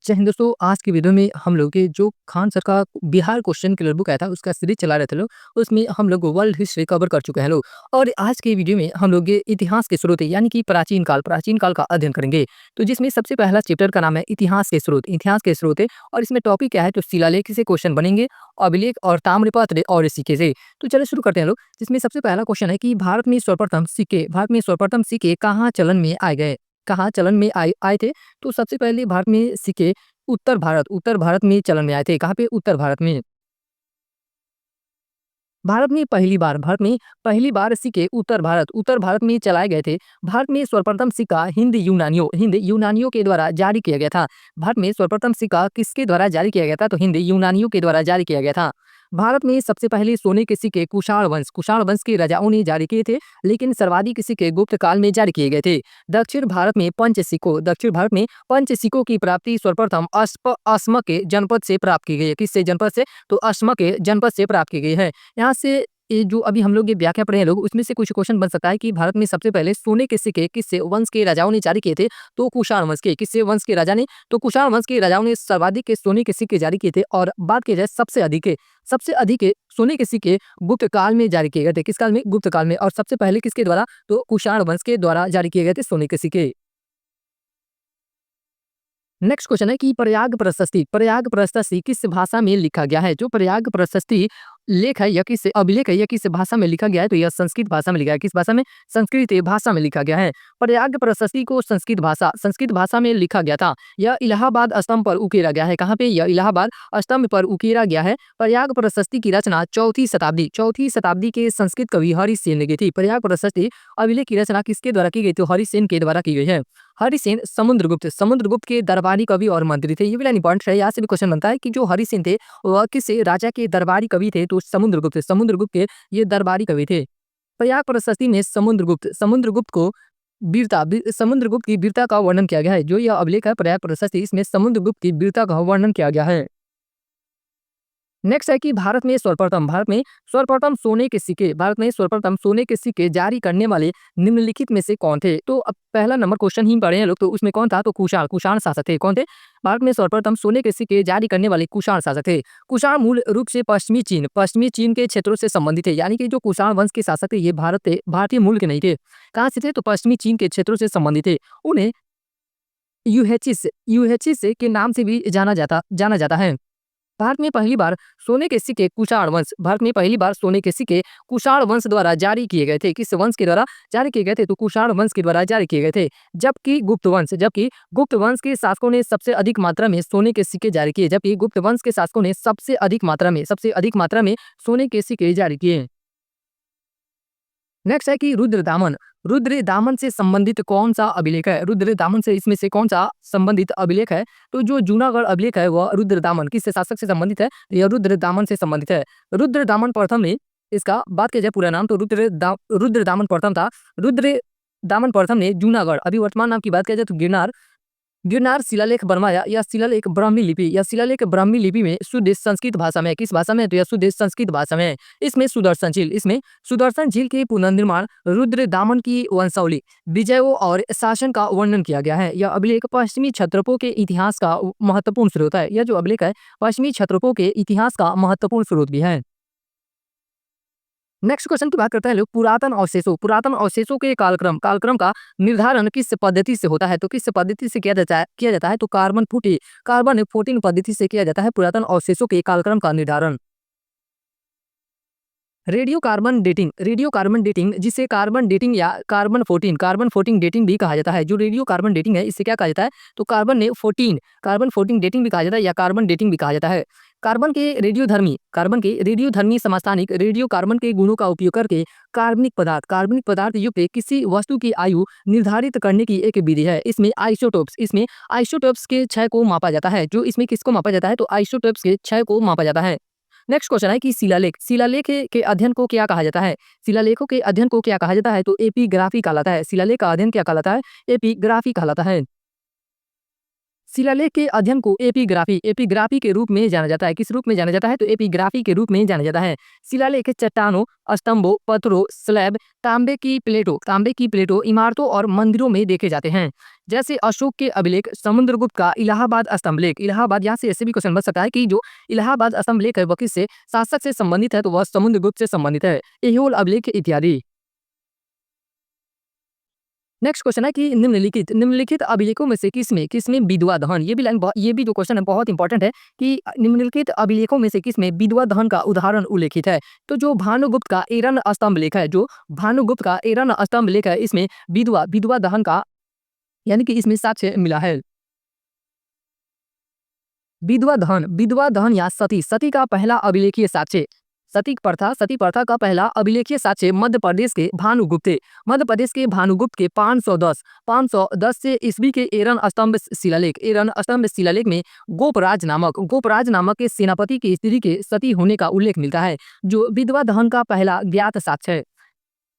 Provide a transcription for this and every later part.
जय हिंद दोस्तों, आज की वीडियो में हम लोग के जो खान सर का बिहार क्वेश्चन किलर बुक आया था उसका सीरीज चला रहे थे लोग। उसमें हम लोग वर्ल्ड हिस्ट्री कवर कर चुके हैं लोग। और आज की वीडियो में हम लोग ये इतिहास के स्रोत यानी कि प्राचीन काल का अध्ययन करेंगे। तो जिसमें सबसे पहला चैप्टर का नाम है इतिहास के स्रोत है। और इसमें टॉपिक क्या है तो शिलालेख से क्वेश्चन बनेंगे, अभिलेख और ताम्रपत्र और सिक्के से। तो चलिए शुरू करते हैं लोग। जिसमें सबसे पहला क्वेश्चन है कि भारत में सर्वप्रथम सिक्के कहाँ चलन में आए गए, कहाँ चलन में आए आए थे। तो सबसे पहले भारत में सिक्के उत्तर भारत में चलन में आए थे। कहाँ पे? उत्तर भारत में। भारत में पहली बार सिक्के उत्तर भारत में चलाए गए थे। भारत में सर्वप्रथम सिक्का हिंद यूनानियों के द्वारा जारी किया गया था। भारत में सर्वप्रथम सिक्का किसके द्वारा जारी किया गया था? तो हिंद यूनानियों के द्वारा जारी किया गया था। भारत में सबसे पहले सोने के सिक्के कुषाण वंश के राजाओं ने जारी किए थे, लेकिन सर्वाधिक सिक्के गुप्त काल में जारी किए गए थे। दक्षिण भारत में पंच सिक्कों की प्राप्ति सर्वप्रथम अस्म के जनपद से प्राप्त की गई है। किससे जनपद से? तो अस्म के जनपद से प्राप्त की गई है। यहाँ से ये जो अभी हम लोग ये व्याख्या पढ़े हैं लोग, उसमें से कुछ क्वेश्चन बन सकता है कि भारत में सबसे पहले सोने के सिक्के किससे वंश के राजाओं ने जारी किए थे? तो कुषाण वंश के। किससे वंश के राजा ने? तो कुषाण वंश के राजाओं ने सर्वाधिक के सोने के सिक्के जारी किए थे। और बात की जाए सबसे अधिक सोने के सिक्के गुप्त काल में जारी किए गए थे। किस काल में? गुप्त काल में। और सबसे पहले किसके द्वारा? तो कुषाण वंश के द्वारा जारी किए गए थे सोने के सिक्के। नेक्स्ट क्वेश्चन है कि प्रयाग प्रशस्ति किस भाषा में लिखा गया है? जो प्रयाग प्रशस्ति लेख है या किस अभिलेख है या किस भाषा में लिखा गया है? तो यह संस्कृत भाषा में लिखा है। किस भाषा में? संस्कृत भाषा में लिखा गया है। प्रयाग प्रशस्ति को संस्कृत भाषा में लिखा गया था। यह इलाहाबाद स्तंभ पर उकेरा गया है। कहाँ पे? यह इलाहाबाद स्तंभ पर उकेरा गया है। प्रयाग प्रशस्ति की रचना चौथी शताब्दी के संस्कृत कवि हरिसेन ने की थी। प्रयाग प्रशस्ति अभिलेख की रचना किसके द्वारा की गई? तो हरिसेन के द्वारा की गई है। हरिसेन समुद्रगुप्त के दरबारी कवि और मंत्री थे। ये भी इंपॉर्टेंट है। यहाँ से भी क्वेश्चन बनता है कि जो हरिसेन थे वह किस राजा के दरबारी कवि थे? तो समुद्रगुप्त के ये दरबारी कवि थे। प्रयाग प्रशस्ति में समुद्रगुप्त की वीरता का वर्णन किया गया है। जो यह अभिलेख है प्रयाग प्रशस्ति, इसमें समुद्रगुप्त की वीरता का वर्णन किया गया है। नेक्स्ट है कि भारत में सर्वप्रथम सोने के सिक्के जारी करने वाले निम्नलिखित में से कौन थे? तो अब पहला नंबर क्वेश्चन ही पढ़े हैं लोग, तो उसमें कौन था? तो कुषाण शासक थे। कौन थे? भारत में सर्वप्रथम सोने के सिक्के जारी करने वाले कुषाण शासक थे। कुषाण मूल रूप से पश्चिमी चीन के क्षेत्रों से संबंधित थे। यानी कि जो कुषाण वंश के शासक थे ये भारतीय मूल के नहीं थे। कहाँ से थे? तो पश्चिमी चीन के क्षेत्रों से संबंधित थे। उन्हें यूहेचिस के नाम से भी जाना जाता है। भारत में पहली बार सोने के सिक्के कुषाण वंश द्वारा जारी किए गए थे। किस वंश के द्वारा जारी किए गए थे? तो कुषाण वंश के द्वारा जारी किए गए थे। जबकि गुप्त वंश के शासकों ने सबसे अधिक मात्रा में सोने के सिक्के जारी किए। सबसे अधिक मात्रा में सोने के सिक्के जारी किए। नेक्स्ट है कि रुद्र दामन से संबंधित कौन सा अभिलेख है? रुद्र दामन से इसमें से कौन सा संबंधित अभिलेख है? तो जो जूनागढ़ अभिलेख है वह रुद्र दामन किस शासक से संबंधित है? यह रुद्र दामन से संबंधित है। रुद्र दामन प्रथम ने, इसका बात किया जाए पूरा नाम, तो रुद्र दामन प्रथम था। रुद्र दामन प्रथम ने जूनागढ़, अभी वर्तमान नाम की बात किया जाए तो गिरनार शिलालेख बनवाया। यह शिलालेख ब्राह्मी लिपि में शुद्ध संस्कृत भाषा में। किस भाषा में? तो यह शुद्ध संस्कृत भाषा में है। इसमें सुदर्शन झील के पुनर्निर्माण, रुद्र दामन की वंशावली, विजयों और शासन का वर्णन किया गया है। यह अभिलेख पश्चिमी क्षत्रपों के इतिहास का महत्वपूर्ण स्रोत है। यह जो अभिलेख है पश्चिमी क्षत्रपों के इतिहास का महत्वपूर्ण स्रोत भी है। नेक्स्ट क्वेश्चन की बात करते हैं लोग पुरातन अवशेषों के कालक्रम का निर्धारण किस पद्धति से होता है? तो किस पद्धति से किया जाता है? तो कार्बन 14 पद्धति से किया जाता है पुरातन अवशेषों के कालक्रम का निर्धारण। रेडियो कार्बन डेटिंग जिसे कार्बन डेटिंग या कार्बन 14 डेटिंग भी कहा जाता है। जो रेडियो कार्बन डेटिंग है इससे क्या कहा जाता है? तो कार्बन 14 डेटिंग भी कहा जाता है या कार्बन डेटिंग भी कहा जाता है। कार्बन के रेडियोधर्मी समस्थानिक रेडियो कार्बन के गुणों का उपयोग करके कार्बनिक पदार्थ युक्त किसी वस्तु की आयु निर्धारित करने की एक विधि है। इसमें आइसोटोप्स के क्षय को मापा जाता है। जो इसमें किसको मापा जाता है? तो आइसोटोप्स के क्षय को मापा जाता है। नेक्स्ट क्वेश्चन है कि शिलालेख के अध्ययन को क्या कहा जाता है? शिलालेखों के अध्ययन को क्या कहा जाता है? तो एपिग्राफी कहलाता है। शिलालेख का अध्ययन क्या कहलाता है? एपिग्राफी कहलाता है। शिलालेख के अध्ययन को एपिग्राफी के रूप में जाना जाता है। किस रूप में जाना जाता है? तो एपिग्राफी के रूप में जाना जाता है। शिलालेख चट्टानों, स्तंभों, पत्थरों, स्लैब, तांबे की प्लेटों, इमारतों और मंदिरों में देखे जाते हैं। जैसे अशोक के अभिलेख, समुद्रगुप्त का इलाहाबाद स्तंभ लेख। इलाहाबाद, यहाँ से ऐसे भी क्वेश्चन बन सकता है कि जो इलाहाबाद स्तंभ लेख है वह किससे, शासक से संबंधित है, तो वह समुद्रगुप्त से संबंधित है। ऐहोल अभिलेख इत्यादि। नेक्स्ट क्वेश्चन है कि निम्नलिखित अभिलेखों में से किसमें विधवा दहन, ये भी जो क्वेश्चन है बहुत इंपॉर्टेंट है कि निम्नलिखित अभिलेखों में से किसमें विधवा दहन का उदाहरण उल्लेखित है। तो जो भानुगुप्त का एरन स्तंभ लेख है, इसमें विधवा दहन का यानी कि इसमें साक्ष्य मिला है। विधवा दहन या सती का पहला अभिलेखीय साक्ष्य, सती प्रथा का पहला अभिलेखीय साक्ष्य मध्य प्रदेश के भानुगुप्त के 510 से ईस्वी के एरन स्तंभ शिलालेख में गोपराज नामक के सेनापति की स्त्री के सती होने का उल्लेख मिलता है, जो विधवा दहन का पहला ज्ञात साक्ष्य है।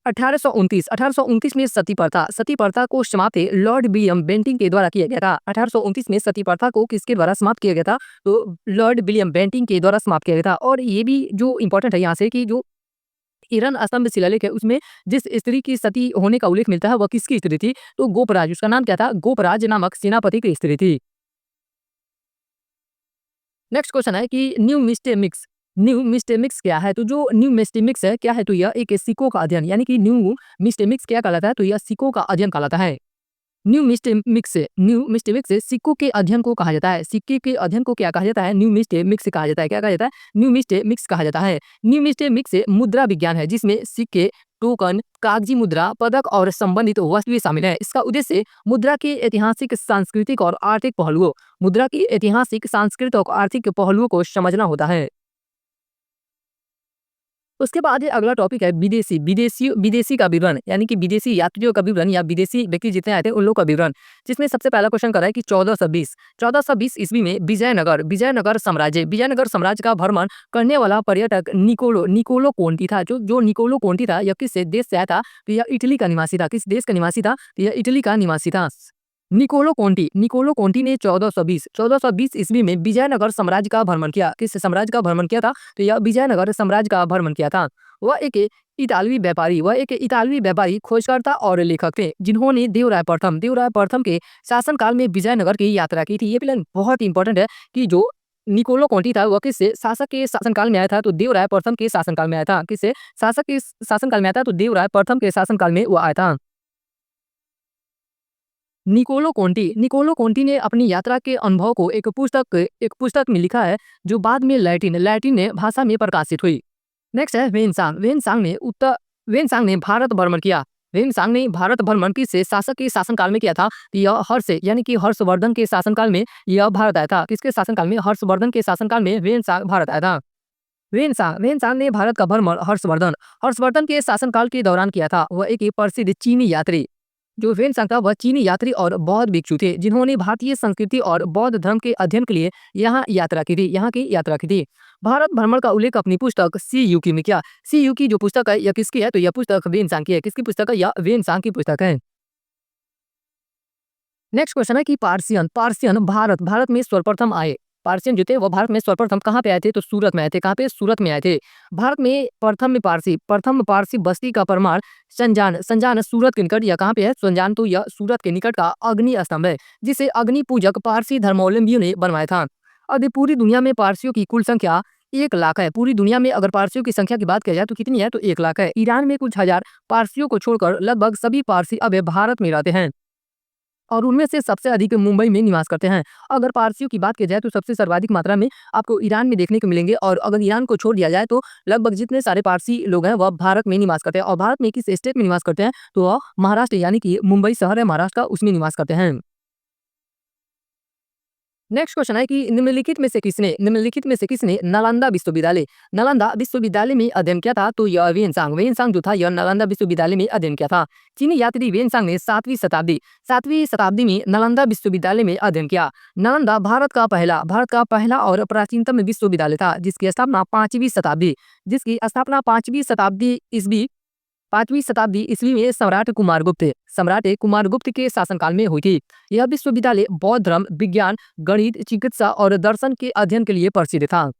1829 में सती प्रथा को समाप्त लॉर्ड विलियम बेंटिंक के द्वारा किया गया था। 1829 में सती प्रथा को किसके द्वारा समाप्त किया गया था? तो लॉर्ड विलियम बेंटिंक के द्वारा समाप्त किया गया था। और ये भी जो इंपॉर्टेंट है यहाँ से कि जो एरन स्तंभ शिलालेख है उसमें जिस स्त्री की सती होने का उल्लेख मिलता है वह किसकी स्त्री थी? तो गोपराज, उसका नाम क्या था? गोपराज नामक सेनापति की स्त्री थी। नेक्स्ट क्वेश्चन है कि न्यू मिस्टेमिक्स क्या है? तो जो न्यू मिस्टेमिक्स है क्या है? तो यह एक सिक्कों का अध्ययन, यानी कि न्यू मिस्टेमिक्स क्या कहलाता है? तो यह सिक्कों का अध्ययन कहलाता है। न्यू मिस्टेमिक्स से सिक्कों के अध्ययन को कहा जाता है। सिक्के के अध्ययन को क्या कहा जाता है? न्यू मिस्टेमिक्स कहा जाता है। क्या कहा जाता है? न्यू मिस्टेमिक्स कहा जाता है। न्यू मिस्टेमिक्स से मुद्रा विज्ञान है, जिसमें सिक्के, टोकन, कागजी मुद्रा, पदक और संबंधित वस्तुएं शामिल है। इसका उद्देश्य मुद्रा के ऐतिहासिक, सांस्कृतिक और आर्थिक पहलुओं को समझना होता है। उसके बाद अगला टॉपिक है विदेशी का विवरण, यानी कि विदेशी यात्रियों का विवरण या विदेशी व्यक्ति जितने आए थे उन लोगों का विवरण। जिसमें सबसे पहला क्वेश्चन कर रहा है कि 1420 ईस्वी में विजयनगर साम्राज्य का भ्रमण करने वाला पर्यटक निकोलो कोंटी था। जो निकोलो कोंटी था यह किस देश से आया था? तो यह इटली का निवासी था। किस देश का निवासी था? तो यह इटली का निवासी था। निकोलो कोंटी ने 1420 ईस्वी में विजयनगर साम्राज्य का भ्रमण किया। किस साम्राज्य का भ्रमण किया था? तो यह विजयनगर साम्राज्य का भ्रमण किया था। वह एक इतालवी व्यापारी, खोजकर्ता और लेखक थे, जिन्होंने देवराय प्रथम के शासनकाल में विजयनगर की यात्रा की थी। ये प्लान बहुत इंपॉर्टेंट है कि जो निकोलो कोंटी था वह किससे शासक के शासनकाल में आया था? तो देवराय प्रथम के शासनकाल में आया था। किससे शासक के शासनकाल में आया था? तो देवराय प्रथम के शासनकाल में वह आया था। निकोलो कोंटी ने अपनी यात्रा के अनुभव को एक पुस्तक में लिखा है, जो बाद में लैटिन भाषा में प्रकाशित हुई। नेक्स्ट है वेनसांग ने भारत भ्रमण किया। वेनसांग ने भारत भ्रमण किससे शासक के शासनकाल में किया था? तो यह यानी कि हर्षवर्धन के शासनकाल में यह भारत आया था। किसके शासनकाल में? हर्षवर्धन के शासनकाल में वेनसांग भारत आया था। वेनसांग ने भारत का भ्रमण हर्षवर्धन के शासनकाल के दौरान किया था। वह एक प्रसिद्ध चीनी यात्री, जो वेनसांग था वह चीनी यात्री और बौद्ध भिक्षु थे, जिन्होंने भारतीय संस्कृति और बौद्ध धर्म के अध्ययन के लिए यहाँ की यात्रा की थी। भारत भ्रमण का उल्लेख अपनी पुस्तक सी युकी में किया। सी युकी जो पुस्तक है यह किसकी है? तो यह पुस्तक वेनसांग की है। किसकी पुस्तक है? यह वेनसांग की पुस्तक है। नेक्स्ट क्वेश्चन है कि पार्सियन भारत में सर्वप्रथम आए। पार्सियन जो थे वह भारत में सर्वप्रथम कहाँ पे आए थे? तो सूरत में आए थे। कहाँ पे? सूरत में आए थे। भारत में प्रथम पारसी बस्ती का परमार संजान सूरत के निकट, यह कहाँ पे है? संजान, तो यह सूरत के निकट का अग्नि स्तंभ है, जिसे अग्नि पूजक पारसी धर्मावलंबियों ने बनवाया था। अब पूरी दुनिया में पारसियों की कुल संख्या 1 लाख है। पूरी दुनिया में अगर पारसियों की संख्या की बात की जाए तो कितनी है? तो 1 लाख है। ईरान में कुछ हजार पारसियों को छोड़कर लगभग सभी पारसी अब भारत में रहते हैं, और उनमें से सबसे अधिक मुंबई में निवास करते हैं। अगर पारसियों की बात की जाए तो सबसे सर्वाधिक मात्रा में आपको ईरान में देखने को मिलेंगे, और अगर ईरान को छोड़ दिया जाए तो लगभग जितने सारे पारसी लोग हैं वह भारत में निवास करते हैं। और भारत में किस स्टेट में निवास करते हैं? तो वह महाराष्ट्र, यानी कि मुंबई शहर है महाराष्ट्र का, उसमें निवास करते हैं। नेक्स्ट क्वेश्चन है कि निम्नलिखित में से किसने नालंदा विश्वविद्यालय में अध्ययन किया था? तो यह वेनसांग जो था यह नालंदा विश्वविद्यालय में अध्ययन किया था। चीनी यात्री वेनसांग ने 7वीं शताब्दी में नालंदा विश्वविद्यालय में अध्ययन किया। नालंदा भारत का पहला और प्राचीनतम विश्वविद्यालय था, जिसकी स्थापना 5वीं शताब्दी ईस्वी 5वीं शताब्दी ईस्वी में सम्राट कुमारगुप्त के शासनकाल में हुई थी। यह विश्वविद्यालय बौद्ध धर्म, विज्ञान, गणित, चिकित्सा और दर्शन के अध्ययन के लिए प्रसिद्ध था।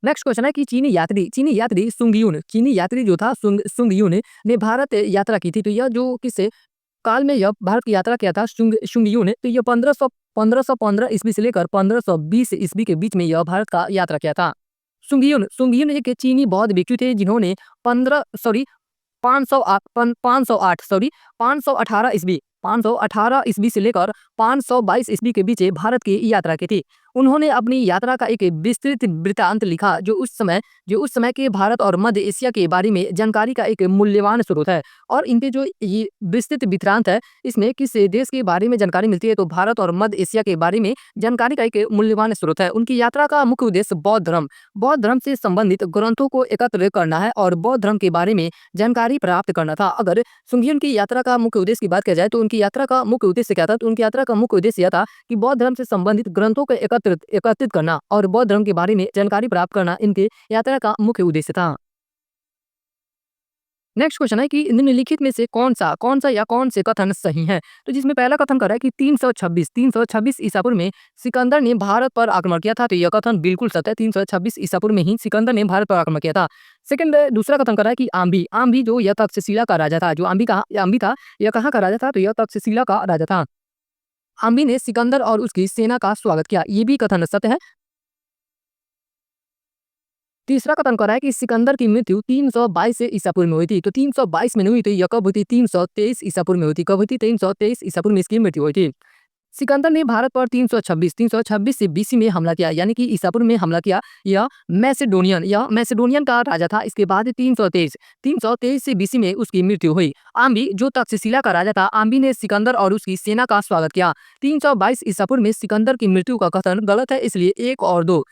नेक्स्ट क्वेश्चन है कि चीनी यात्री चीनी यात्री जो था सुंगयून ने भारत यात्रा की थी। तो यह जो किस काल में यह भारत की यात्रा किया था शुंगयून ने, तो यह 1515 ईस्वी से लेकर 1520 ईस्वी के बीच में यह भारत का यात्रा किया था। सुंगयून एक चीनी बौद्ध भिक्षु थे जिन्होंने 518 ईस्वी से लेकर 522 ईस्वी के बीच भारत की यात्रा की थी। उन्होंने अपनी यात्रा का एक विस्तृत वृत्तांत लिखा जो उस समय के भारत और मध्य एशिया के बारे में जानकारी का एक मूल्यवान स्रोत है। और इनके जो ये विस्तृत वृत्तांत है, इसमें किस देश के बारे में जानकारी मिलती है, तो भारत और मध्य एशिया के बारे में जानकारी का एक मूल्यवान स्रोत है। उनकी यात्रा का मुख्य उद्देश्य बौद्ध धर्म से संबंधित ग्रंथों को एकत्र करना है और बौद्ध धर्म के बारे में जानकारी प्राप्त करना था। अगर सुंगयून की यात्रा का मुख्य उद्देश्य की बात किया जाए तो उनकी यात्रा का मुख्य उद्देश्य क्या था, तो उनकी यात्रा का मुख्य उद्देश्य यह था कि बौद्ध धर्म से संबंधित ग्रंथों को एकत्रित करना और बौद्ध धर्म के बारे में जानकारी प्राप्त करना इनके यात्रा का मुख्य उद्देश्य था। नेक्स्ट क्वेश्चन है कि निम्नलिखित में से कौन सा या कौन से कथन सही है। तो जिसमें पहला कथन कर रहा है कि 326 ईसापुर में सिकंदर ने भारत पर आक्रमण किया था। तो यह कथन बिल्कुल सत्य है। 326 ईसापुर में ही सिकंदर ने भारत पर आक्रमण किया था। दूसरा कथन कर रहा है कि आम्भी जो यह तक्षशिला का राजा था, जो आम्भी था यह कहाँ का राजा था, तो यह तक्षशिला का राजा था। आम्भी ने सिकंदर और उसकी सेना का स्वागत किया, ये भी कथन सत्य है। तीसरा कथन कर रहा है कि सिकंदर की मृत्यु 322 ईसापुर में हुई थी। तो 322 में नहीं हुई थी, यह कब हुई थी, 323 ईसापुर में हुई थी। कब हुई थी, 323 ईसापुर में इसकी मृत्यु हुई थी। सिकंदर ने भारत पर 326 से बीसी में हमला किया, यानी कि ईसापुर में हमला किया। यह मैसेडोनियन का राजा था। इसके बाद 323 से बीसी में उसकी मृत्यु हुई। आम्भी जो तक्षशिला का राजा था, आम्भी ने सिकंदर और उसकी सेना का स्वागत किया। 322 ईसापुर में सिकंदर की मृत्यु का कथन गलत है, इसलिए एक और दो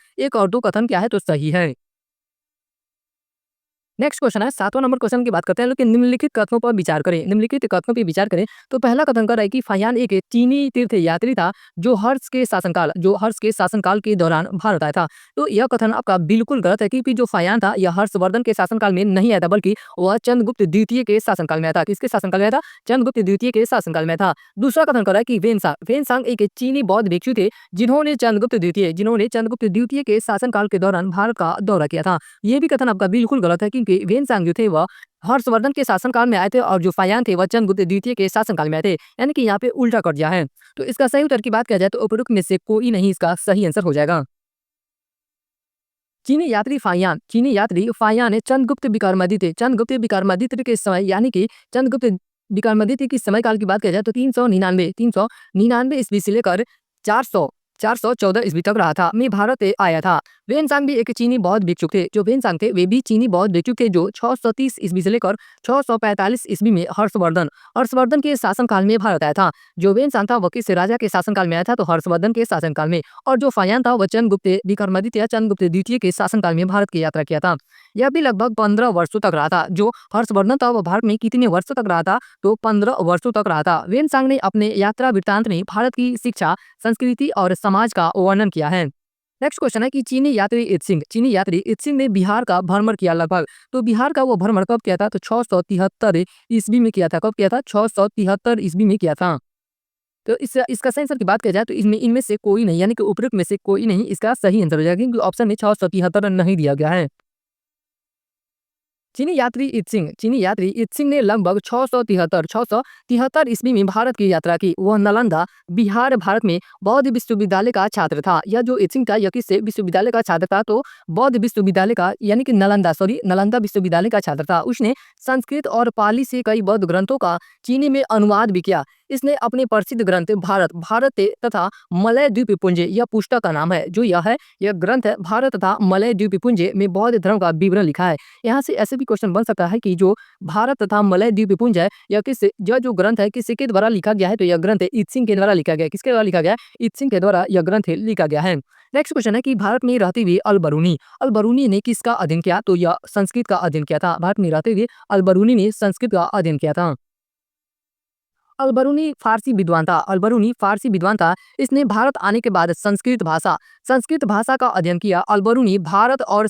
कथन क्या है, तो सही है। नेक्स्ट क्वेश्चन है 7वां नंबर क्वेश्चन की बात करते हैं, लेकिन निम्नलिखित कथनों पर विचार करें। तो पहला कथन कर रहा है कि फाहियान एक चीनी तीर्थ यात्री था जो हर्ष के शासनकाल के दौरान भारत आया था। तो यह कथन आपका बिल्कुल गलत है, क्योंकि जो फाहियान था यह हर्षवर्धन के शासनकाल में नहीं आया था, बल्कि वह चंद्रगुप्त द्वितीय के शासनकाल में आया था। किसके शासनकाल में आया था, चंद्रगुप्त द्वितीय के शासनकाल में था। दूसरा कथन कर रहा है कि वेनसांग एक चीनी बौद्ध भिक्षु थे जिन्होंने चंद्रगुप्त द्वितीय के शासनकाल के दौरान भारत का दौरा किया था। ये भी कथन आपका बिल्कुल गलत है, क्योंकि वेनसांग जो थे वह हर्षवर्धन के शासनकाल में आए थे और जो फाहियान थे वह चंद्रगुप्त द्वितीय के शासनकाल में आए थे, यानी कि यहाँ पे उल्टा कर दिया है। तो इसका सही उत्तर की बात किया जाए तो उपरोक्त में से कोई नहीं इसका सही आंसर हो जाएगा। चीनी यात्री फाहियान चंद्रगुप्त विक्रमादित्य के समय, यानी कि चंद्रगुप्त विक्रमादित्य के समय काल की बात किया जाए तो 399 ईस्वी से लेकर 414 ईस्वी तक रहा था, में भारत आया था। वेनसांग भी एक चीनी बौद्ध भिक्षुक थे। जो वेनसांग थे वे भी चीनी बौद्ध भिक्षुक थे, जो 630 ईस्वी से लेकर 645 ईस्वी में हर्षवर्धन के शासनकाल में भारत आया था। जो वेनसांग था वह किस राजा के शासनकाल में आया था, तो हर्षवर्धन के शासनकाल में। और जो फाहियान था वह चंद्रगुप्त द्वितीय के शासनकाल में भारत की यात्रा किया था। यह भी लगभग 15 वर्षों तक रहा था। जो हर्षवर्धन था वह भारत में कितने वर्षों तक रहा था, तो 15 वर्षों तक रहा था। वेनसांग ने अपने यात्रा वृत्तांत में भारत की शिक्षा, संस्कृति और समाज का वर्णन किया है। नेक्स्ट क्वेश्चन है कि चीनी यात्री इत्सिंग ने बिहार का भ्रमण किया लगभग। तो बिहार का वो भ्रमण कब किया था, तो 673 ईस्वी में किया था। कब किया था, 673 ईस्वी में किया था। तो इसका सही आंसर की बात किया जाए तो इनमें से कोई नहीं, यानी कि उपरोक्त में से कोई नहीं इसका सही आंसर हो जाएगा, क्योंकि ऑप्शन में 673 नहीं दिया गया है। चीनी यात्री इत्सिंग ने लगभग 673 ईस्वी में भारत की यात्रा की। वह नालंदा, बिहार, भारत में बौद्ध विश्वविद्यालय का छात्र था। यह जो इत्सिंग था यह किससे विश्वविद्यालय का छात्र था, तो बौद्ध विश्वविद्यालय का, यानी कि नालंदा विश्वविद्यालय का छात्र था। उसने संस्कृत और पाली से कई बौद्ध ग्रंथों का चीनी में अनुवाद भी किया। इसने अपने प्रसिद्ध ग्रंथ भारत तथा मलय द्वीपपुंज, यह पुस्तक का नाम है, जो यह ग्रंथ है भारत तथा मलय द्वीपपुंज में बौद्ध धर्म का विवरण लिखा है। यहाँ से ऐसे भी क्वेश्चन बन सकता है कि जो भारत तथा मलय द्वीपपुंज है यह जो ग्रंथ है किसके द्वारा लिखा गया है, तो यह ग्रंथ इत्सिंग के द्वारा लिखा गया है। किसके द्वारा लिखा गया है, इत्सिंग के द्वारा यह ग्रंथ लिखा गया है। नेक्स्ट क्वेश्चन है कि भारत में रहते हुए अल-बरूनी ने किसका अध्ययन किया, तो यह संस्कृत का अध्ययन किया था। भारत में रहते हुए अल-बरूनी ने संस्कृत का अध्ययन किया था। अलबरूनी फारसी विद्वान था। अलबरूनी फारसी विद्वान था। इसने भारत आने के बाद संस्कृत भाषा का अध्ययन किया। अलबरूनी भारत और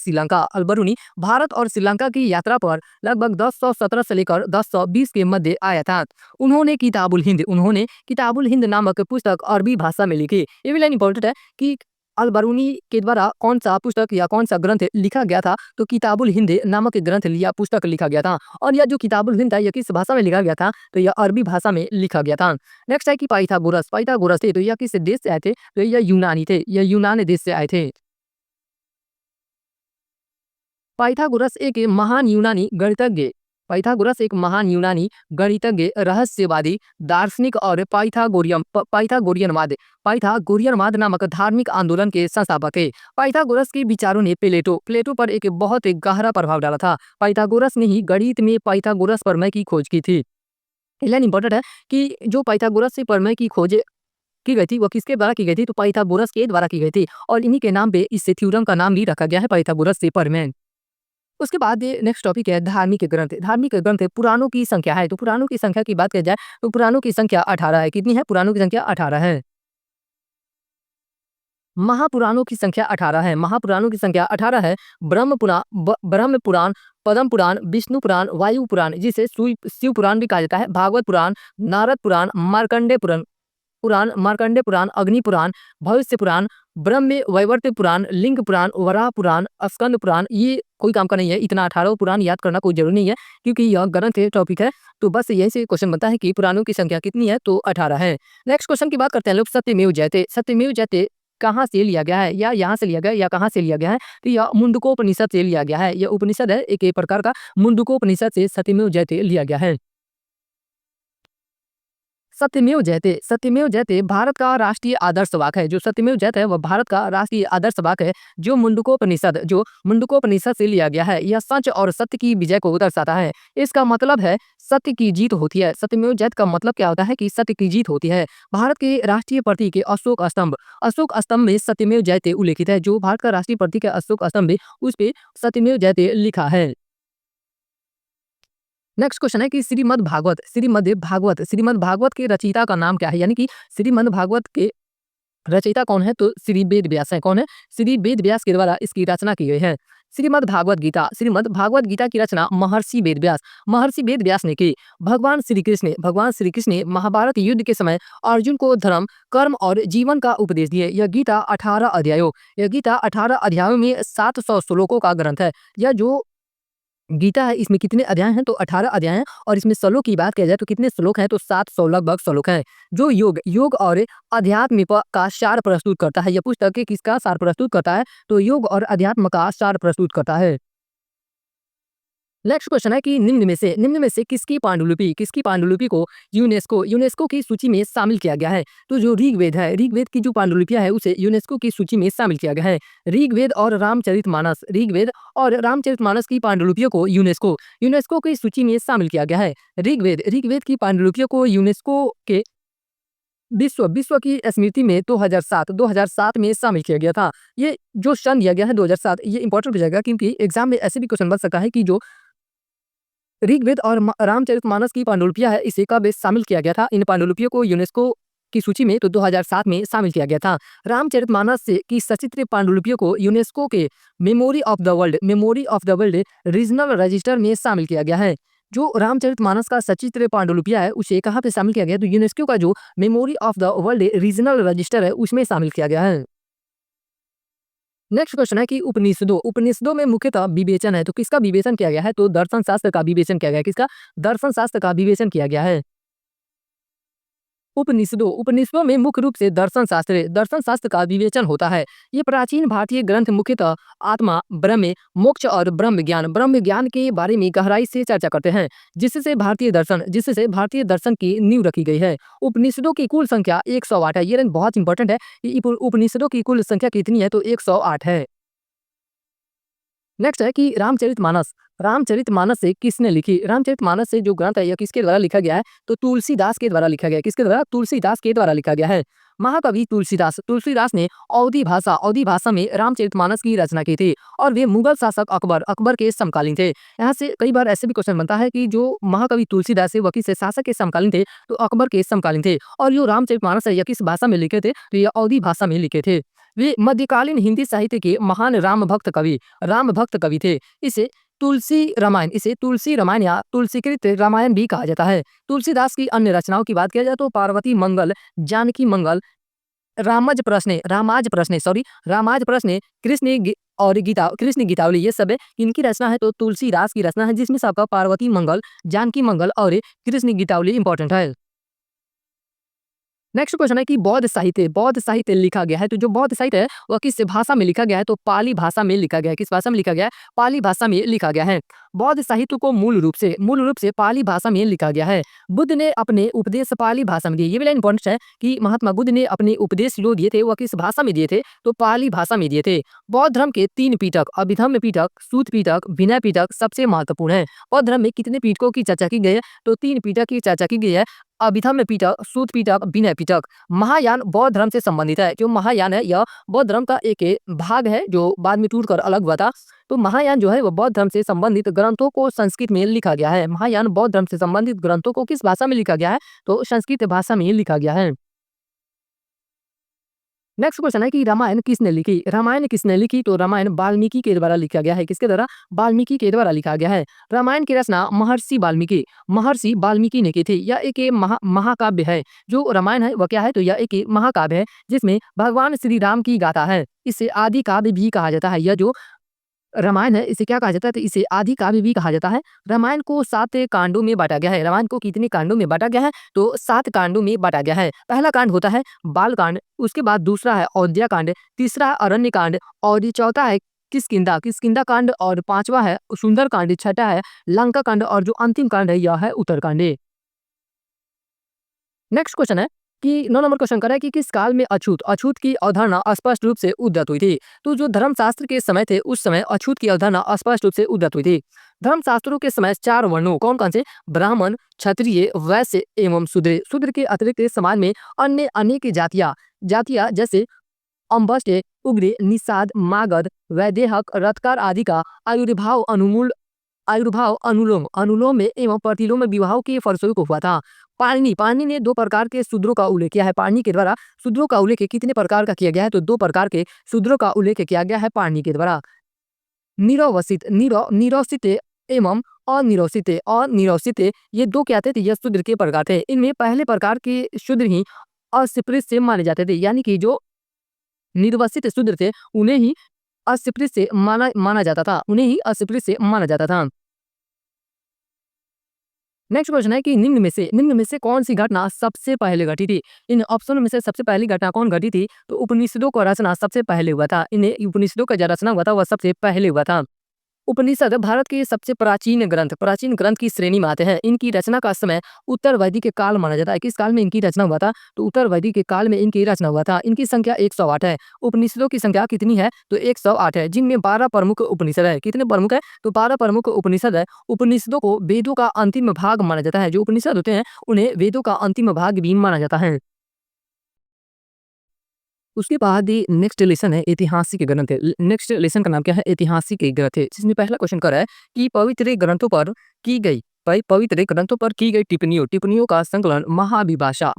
श्रीलंका की यात्रा पर लगभग 1017 से लेकर 1020 के मध्य आया था। उन्होंने किताबुल हिंद नामक पुस्तक अरबी भाषा में लिखी। ये भी लाइन इंपॉर्टेंट है कि अलबरूनी के द्वारा कौन सा पुस्तक या कौन सा ग्रंथ लिखा गया था, तो किताबुल हिंद नामक ग्रंथ या पुस्तक लिखा गया था। और यह जो किताबुल हिंद था यह किस भाषा में लिखा गया था, तो यह अरबी भाषा में लिखा गया था। नेक्स्ट है कि पाइथागोरस थे, तो यह किस देश से आए थे, तो यह यूनानी थे, यह यूनान देश से आए थे। पाइथागोरस एक महान यूनानी गणितज्ञ रहस्यवादी, दार्शनिक और पाइथागोरियनवाद नामक धार्मिक आंदोलन के संस्थापक थे। पाइथागोरस के विचारों ने प्लेटो पर एक बहुत गहरा प्रभाव डाला था। पाइथागोरस ने ही गणित में पाइथागोरस प्रमेय की खोज की थी। लाइन इंपॉर्टेंट है कि जो पाइथागोरस से प्रमेय की खोज की गई थी वह किसके द्वारा की गई थी, तो पाइथागोरस के द्वारा की गई थी। और इन्हीं के नाम पे इस थ्योरम का नाम भी रखा गया है, पाइथागोरस से प्रमेय। उसके बाद नेक्स्ट टॉपिक है धार्मिक ग्रंथ। पुराणों की संख्या है, तो पुराणों की संख्या की बात की जाए तो पुराणों की संख्या 18 है। कितनी है? पुराणों की संख्या 18 है। महापुराणों की संख्या 18 है। ब्रह्म पुराण, पद्म पुराण, विष्णु पुराण, वायु पुराण, जिसे शिव पुराण भी कहा जाता है, भागवत पुराण, नारद पुराण, मार्कंडे पुराण, अग्नि पुराण, भविष्य पुराण, ब्रह्म वैवर्त पुराण, लिंग पुराण, वराह पुराण, स्कंद पुराण, ये कोई काम का नहीं है। इतना 18 पुराण याद करना कोई जरूरी नहीं है, क्योंकि यह ग्रंथ टॉपिक है। तो बस यही से क्वेश्चन बनता है कि पुराणों की संख्या कितनी है, तो 18 है। नेक्स्ट क्वेश्चन की बात करते हैं लोग, सत्यमेव जयते कहाँ से लिया गया है, या यहाँ से लिया गया है, या कहाँ से लिया गया है, तो यह मुंडकोपनिषद से लिया गया है। यह उपनिषद है एक प्रकार का, मुंडकोपनिषद से सत्यमेव जयते लिया गया है। सत्यमेव जयते भारत का राष्ट्रीय आदर्श वाक्य है। जो सत्यमेव जयते है वह भारत का राष्ट्रीय आदर्श वाक्य है, जो मुंडकोपनिषद से लिया गया है। यह सच और सत्य की विजय को दर्शाता है। इसका मतलब है सत्य की जीत होती है। सत्यमेव जयते का मतलब क्या होता है कि सत्य की जीत होती है। भारत के राष्ट्रीय प्रतीक अशोक स्तंभ में सत्यमेव जयते उल्लेखित है। जो भारत का राष्ट्रीय प्रतीक है अशोक स्तंभ, उस पे सत्यमेव जयते लिखा है। नेक्स्ट क्वेश्चन है कि श्रीमद् भागवत के रचयिता का नाम क्या है, यानी कि श्रीमद् भागवत के रचयिता कौन है, तो श्री वेद व्यास है। कौन है? श्री वेद व्यास के द्वारा इसकी रचना की गई है। श्रीमद् भागवत गीता की रचना महर्षि वेद व्यास ने की। भगवान श्री कृष्ण ने महाभारत युद्ध के समय अर्जुन को धर्म, कर्म और जीवन का उपदेश दिए। यह गीता 18 अध्यायों में 700 श्लोकों का ग्रंथ है। यह जो गीता है इसमें कितने अध्याय हैं, तो 18 अध्याय हैं। और इसमें श्लोक की बात किया जाए तो कितने श्लोक हैं, तो 700 लगभग श्लोक हैं। जो योग और अध्यात्म का सार प्रस्तुत करता है। यह पुस्तक किसका सार प्रस्तुत करता है, तो योग और अध्यात्म का सार प्रस्तुत करता है। नेक्स्ट क्वेश्चन है कि निम्न में से किसकी पांडुलिपि को यूनेस्को की सूची में शामिल किया गया है, तो जो ऋग्वेद की जो पांडुलिपियां है उसे यूनेस्को की सूची में शामिल किया गया है। ऋग्वेद और रामचरितमानस की पांडुलिपियों को यूनेस्को की सूची में शामिल किया गया है। ऋग्वेद की पांडुलिपियों को यूनेस्को के विश्व की स्मृति में 2007 में शामिल किया गया था। ये जो सन दिया गया है 2007, ये इंपॉर्टेंट हो जाएगा, क्योंकि एग्जाम में ऐसे भी क्वेश्चन बन सकता है कि जो ऋग्वेद और रामचरितमानस की पांडुलिपियां है इसे कब शामिल किया गया था। इन पांडुलिपियों को यूनेस्को की सूची में तो 2007 में शामिल किया गया था। रामचरितमानस की सचित्र पांडुलिपियों को यूनेस्को के memory of the world regional register में शामिल किया गया है। जो रामचरितमानस का सचित्र पांडुलिपिया है उसे कहाँ पे शामिल किया गया, तो यूनेस्को का जो memory of the world regional register है उसमें शामिल किया गया है। नेक्स्ट क्वेश्चन है कि उपनिषदों में मुख्यतः विवेचन है, तो किसका विवेचन किया गया है, तो दर्शन शास्त्र का विवेचन किया गया है। किसका? दर्शन शास्त्र का विवेचन किया गया है। उपनिषदों में मुख्य रूप से दर्शन शास्त्र का विवेचन होता है। ये प्राचीन भारतीय ग्रंथ मुख्यतः आत्मा, ब्रह्म, मोक्ष और ब्रह्म ज्ञान के बारे में गहराई से चर्चा करते हैं, जिससे भारतीय दर्शन की नींव रखी गई है। उपनिषदों की कुल संख्या 108 है। ये रंग बहुत इंपॉर्टेंट है कि उपनिषदों की कुल संख्या कितनी है, तो 108 है। नेक्स्ट है कि रामचरितमानस। रामचरितमानस से किसने लिखी? रामचरितमानस से जो ग्रंथ है यह किसके द्वारा लिखा गया है? तो तुलसीदास के द्वारा लिखा गया है। किसके द्वारा? तुलसीदास के द्वारा लिखा गया है। महाकवि तुलसीदास तुलसीदास ने अवधी भाषा में रामचरितमानस की रचना की थी और वे मुगल शासक अकबर के समकालीन थे। यहाँ से कई बार ऐसे भी क्वेश्चन बनता है कि जो महाकवि तुलसीदास है वह किस शासक के समकालीन थे? तो अकबर के समकालीन थे। और जो रामचरितमानस है यह किस भाषा में लिखे थे? तो यह अवधी भाषा में लिखे थे। वे मध्यकालीन हिंदी साहित्य के महान राम भक्त कवि थे। इसे तुलसी रामायण या तुलसीकृत रामायण भी कहा जाता है। तुलसीदास की अन्य रचनाओं की बात किया जाए तो पार्वती मंगल, जानकी मंगल, रामाज प्रश्न, कृष्ण गीतावली, ये सब इनकी रचना है। तो तुलसीदास की रचना है जिसमें से आपका पार्वती मंगल, जानकी मंगल और कृष्ण गीतावली इंपॉर्टेंट है। नेक्स्ट क्वेश्चन है कि बौद्ध साहित्य लिखा गया है। तो जो बौद्ध साहित्य है वह किस भाषा में लिखा गया है? तो पाली भाषा में लिखा गया है। किस भाषा में लिखा गया है? पाली भाषा में लिखा गया है। बौद्ध साहित्य को मूल रूप से पाली भाषा में लिखा गया है। बुद्ध ने अपने उपदेश पाली भाषा में दिए। ये भी इंपॉर्टेंट है कि महात्मा बुद्ध ने अपने उपदेश जो दिए थे वह किस भाषा में दिए थे? तो पाली भाषा में दिए थे। बौद्ध धर्म के 3 पीठक, अभिधम्म पीठक, सूत पीठक, विनय पीठक सबसे महत्वपूर्ण है। बौद्ध धर्म में कितने पीठकों की चर्चा की गई है? तो 3 पीठक की चर्चा की गई है। अभिधम्म पीठक, सूत पीठक, विनय पीठक। महायान बौद्ध धर्म से संबंधित है। जो महायान है यह बौद्ध धर्म का एक भाग है जो बाद में टूटकर अलग हुआ था। तो महायान जो है वह बौद्ध धर्म से संबंधित ग्रंथों को संस्कृत में लिखा गया है। महायान बौद्ध धर्म से संबंधित ग्रंथों को किस भाषा में लिखा गया है? तो संस्कृत भाषा में लिखा गया है। नेक्स्ट क्वेश्चन है कि रामायण किसने लिखी? रामायण किसने लिखी? तो रामायण वाल्मीकि के द्वारा लिखा गया है। किसके द्वारा? वाल्मीकि के द्वारा लिखा गया है। रामायण की रचना महर्षि वाल्मीकि ने की थी। यह एक महाकाव्य है। जो रामायण है वह क्या है? तो यह एक महाकाव्य है जिसमें भगवान श्री राम की गाथा है। इसे आदि काव्य भी कहा जाता है। यह जो रामायण है इसे क्या कहा जाता है? तो इसे आदि काव्य भी कहा जाता है। रामायण को 7 कांडों में बांटा गया है। रामायण को कितने कांडों में बांटा गया है? तो 7 कांडों में बांटा गया है। पहला कांड होता है बाल कांड, उसके बाद दूसरा है अयोध्या कांड, तीसरा अरण्य कांड और ये चौथा है किष्किंधा कांड और पांचवा है सुंदर कांड, छठा है लंका कांड और जो अंतिम कांड है यह है उत्तरकांड। नेक्स्ट क्वेश्चन है कि 9 नंबर क्वेश्चन कर रहा है कि किस काल में अछूत की अवधारणा स्पष्ट रूप से उद्धत हुई थी? तो जो धर्मशास्त्र के समय थे उस समय अछूत की अवधारणा स्पष्ट रूप से उद्धत हुई थी। धर्मशास्त्रों के समय 4 वर्णों कौन कौन से? ब्राह्मण, क्षत्रिय, वैश्य एवं शूद्र के अतिरिक्त समाज में अन्य अनेक जातियां जैसे अम्बष्ट, उग्र, निषाद, मागध, वैदेहक, रथकार आदि का आयुर्भाव अनुलोम में एवं प्रतिलोम में विवाहों के फलस्वरूप हुआ था। पाणिनि ने 2 प्रकार के शूद्रों का उल्लेख किया है। पाणिनि के द्वारा शूद्रों का उल्लेख कितने प्रकार का किया गया है? तो 2 प्रकार के शूद्रों का उल्लेख किया गया है पाणिनि के द्वारा। निरवसित एवं अनिरवसित ये 2 क्या थे? तो ये शूद्र के प्रकार थे। इनमें पहले प्रकार के शूद्र ही अस्पृश्य माने जाते थे। यानी कि जो निर्वसित शूद्र थे उन्हें ही अस्पृश्य माना जाता था। नेक्स्ट क्वेश्चन है कि निम्न में से कौन सी घटना सबसे पहले घटी थी? इन ऑप्शनों में से सबसे पहली घटना कौन घटी थी? तो उपनिषदों का रचना सबसे पहले हुआ था। इन्हें उपनिषदों का जो रचना हुआ था वह सबसे पहले हुआ था। उपनिषद भारत के सबसे प्राचीन ग्रंथ की श्रेणी में आते हैं। इनकी रचना का समय उत्तर वैदिक के काल माना जाता है। किस काल में इनकी रचना हुआ था? तो उत्तर वैदिक के काल में इनकी रचना हुआ था। इनकी संख्या 108 है। उपनिषदों की संख्या कितनी है? तो 108 है, जिनमें 12 प्रमुख उपनिषद है। कितने प्रमुख है? तो 12 प्रमुख उपनिषद है। उपनिषदों को वेदों का अंतिम भाग माना जाता है। जो उपनिषद होते हैं उन्हें वेदों का अंतिम भाग भी माना जाता है। उसके बाद ही नेक्स्ट लेसन है ऐतिहासिक ग्रंथ। नेक्स्ट लेसन का नाम क्या है? ऐतिहासिक ग्रंथ है। जिसमें पहला क्वेश्चन कर रहा है कि पवित्र ग्रंथों पर की गई टिप्पणियों का संकलन महाभिभाषा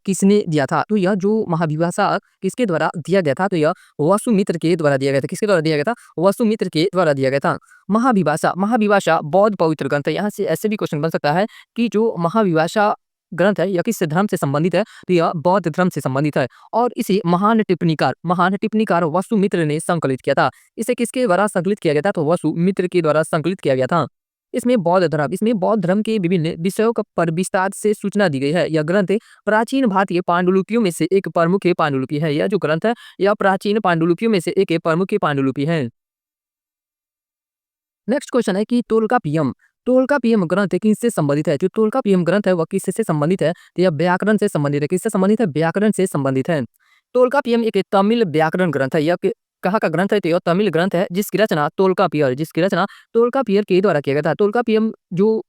किसने दिया था? तो यह जो महाभिभाषा किसके द्वारा दिया गया था? तो यह वसुमित्र के द्वारा दिया गया था। किसके द्वारा दिया गया था? वसुमित्र के द्वारा दिया गया था। महाभिभाषा बौद्ध पवित्र ग्रंथ है। यहाँ से ऐसे भी क्वेश्चन बन सकता है कि जो महाभिभाषा ग्रंथ है यह किस धर्म से संबंधित है? तो यह बौद्ध धर्म से संबंधित है और इसे महान टिप्पणीकार वसुमित्र ने संकलित किया था। इसे किसके द्वारा संकलित किया गया था? तो वसुमित्र के द्वारा संकलित किया गया था। इसमें बौद्ध धर्म के विभिन्न विषयों पर विस्तार से सूचना दी गई है। यह ग्रंथ प्राचीन भारतीय पांडुलिपियों में से एक प्रमुख पांडुलिपि है। यह जो ग्रंथ है यह प्राचीन पांडुलिपियों में से एक प्रमुख पांडुलिपि है। नेक्स्ट क्वेश्चन है कि टोलकापियम ग्रंथ किससे संबंधित है? जो टोलकापियम ग्रंथ है वह किससे संबंधित है? तो यह व्याकरण से संबंधित है। किससे संबंधित है? व्याकरण से संबंधित है। टोलकापियम एक तमिल व्याकरण ग्रंथ है। यह कहाँ का ग्रंथ है? तो यह तमिल ग्रंथ है जिसकी रचना तोल्कापियर के द्वारा किया गया था। तोल्कापियम जो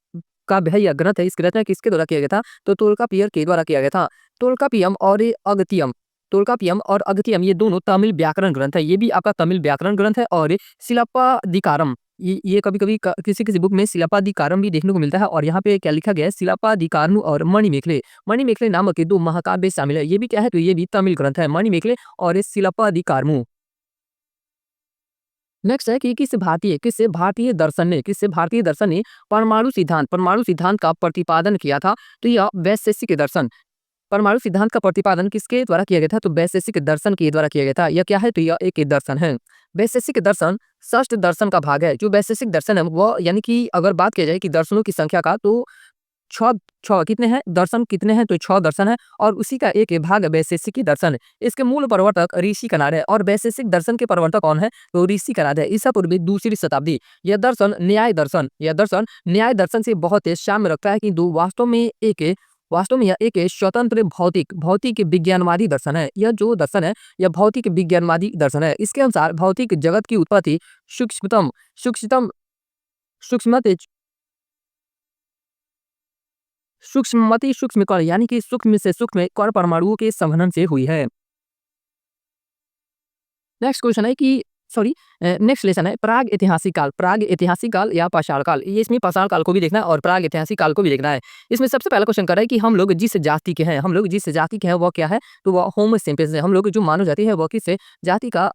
काव्य है या ग्रंथ है, इसकी रचना किसके द्वारा किया गया था? तो तोल्कापियर के द्वारा किया गया था। तोल्कापियम और अगतियम तोल्कापियम और अगतियम ये दोनों तमिल व्याकरण ग्रंथ है। ये भी आपका तमिल व्याकरण ग्रंथ है। और शिलाप्पादिकारम ये कभी-कभी क किसी-किसी बुक में शिलाप्पादिकारम भी देखने को मिलता है। और यहाँ पे क्या लिखा गया है? शिलाप्पादिकारनु और मणिमेखले। मणिमेखले नामक के 2 महाकाव्य शामिल है। ये भी क्या है? तो ये भी तमिल ग्रंथ है, मणिमेखले और शिलाप्पादिकारमु। नेक्स्ट है कि किस भारतीय दर्शन ने परमाणु सिद्धांत का प्रतिपादन किया था? तो यह वैशेषिक दर्शन। परमाणु सिद्धांत का प्रतिपादन किसके द्वारा किया गया था? तो वैशेषिक दर्शन के द्वारा किया गया था। यह क्या है? तो यह एक दर्शन है। वैशेषिक दर्शन षष्ठ दर्शन का भाग है। जो वैशेषिक दर्शन है वह यानी कि अगर बात किया जाए कि दर्शनों की संख्या का, तो 6 6 कितने हैं? दर्शन कितने हैं? तो 6 दर्शन है और उसी का एक भाग वैशेषिकी दर्शन है। इसके मूल प्रवर्तक ऋषि कनाद है। और वैशेषिक दर्शन के प्रवर्तक कौन है? तो ऋषि कनाद है। ईसा पूर्व 2री शताब्दी। यह दर्शन न्याय दर्शन से बहुत साम्य रखता है, किंतु वास्तव में यह एक स्वतंत्र भौतिक विज्ञानवादी दर्शन है। यह जो दर्शन है यह भौतिक विज्ञानवादी दर्शन है। इसके अनुसार भौतिक जगत की उत्पत्ति सूक्ष्मतम सूक्ष्मतम सूक्ष्मत सूक्ष्म कण यानी कि सूक्ष्म से सूक्ष्म कण परमाणुओं के संघनन से हुई है। नेक्स्ट क्वेश्चन है कि सॉरी नेक्स्ट लेसन है प्राग ऐतिहासिक काल या पाषाण काल। ये इसमें पाषाण काल को भी देखना है और प्राग ऐतिहासिक काल को भी देखना है। इसमें सबसे पहला क्वेश्चन कर रहा है कि हम लोग जिस जाति के हैं वो क्या है? तो वह होमो सेपियंस है। हम लोग जो मानव जाति है वह किस जाति का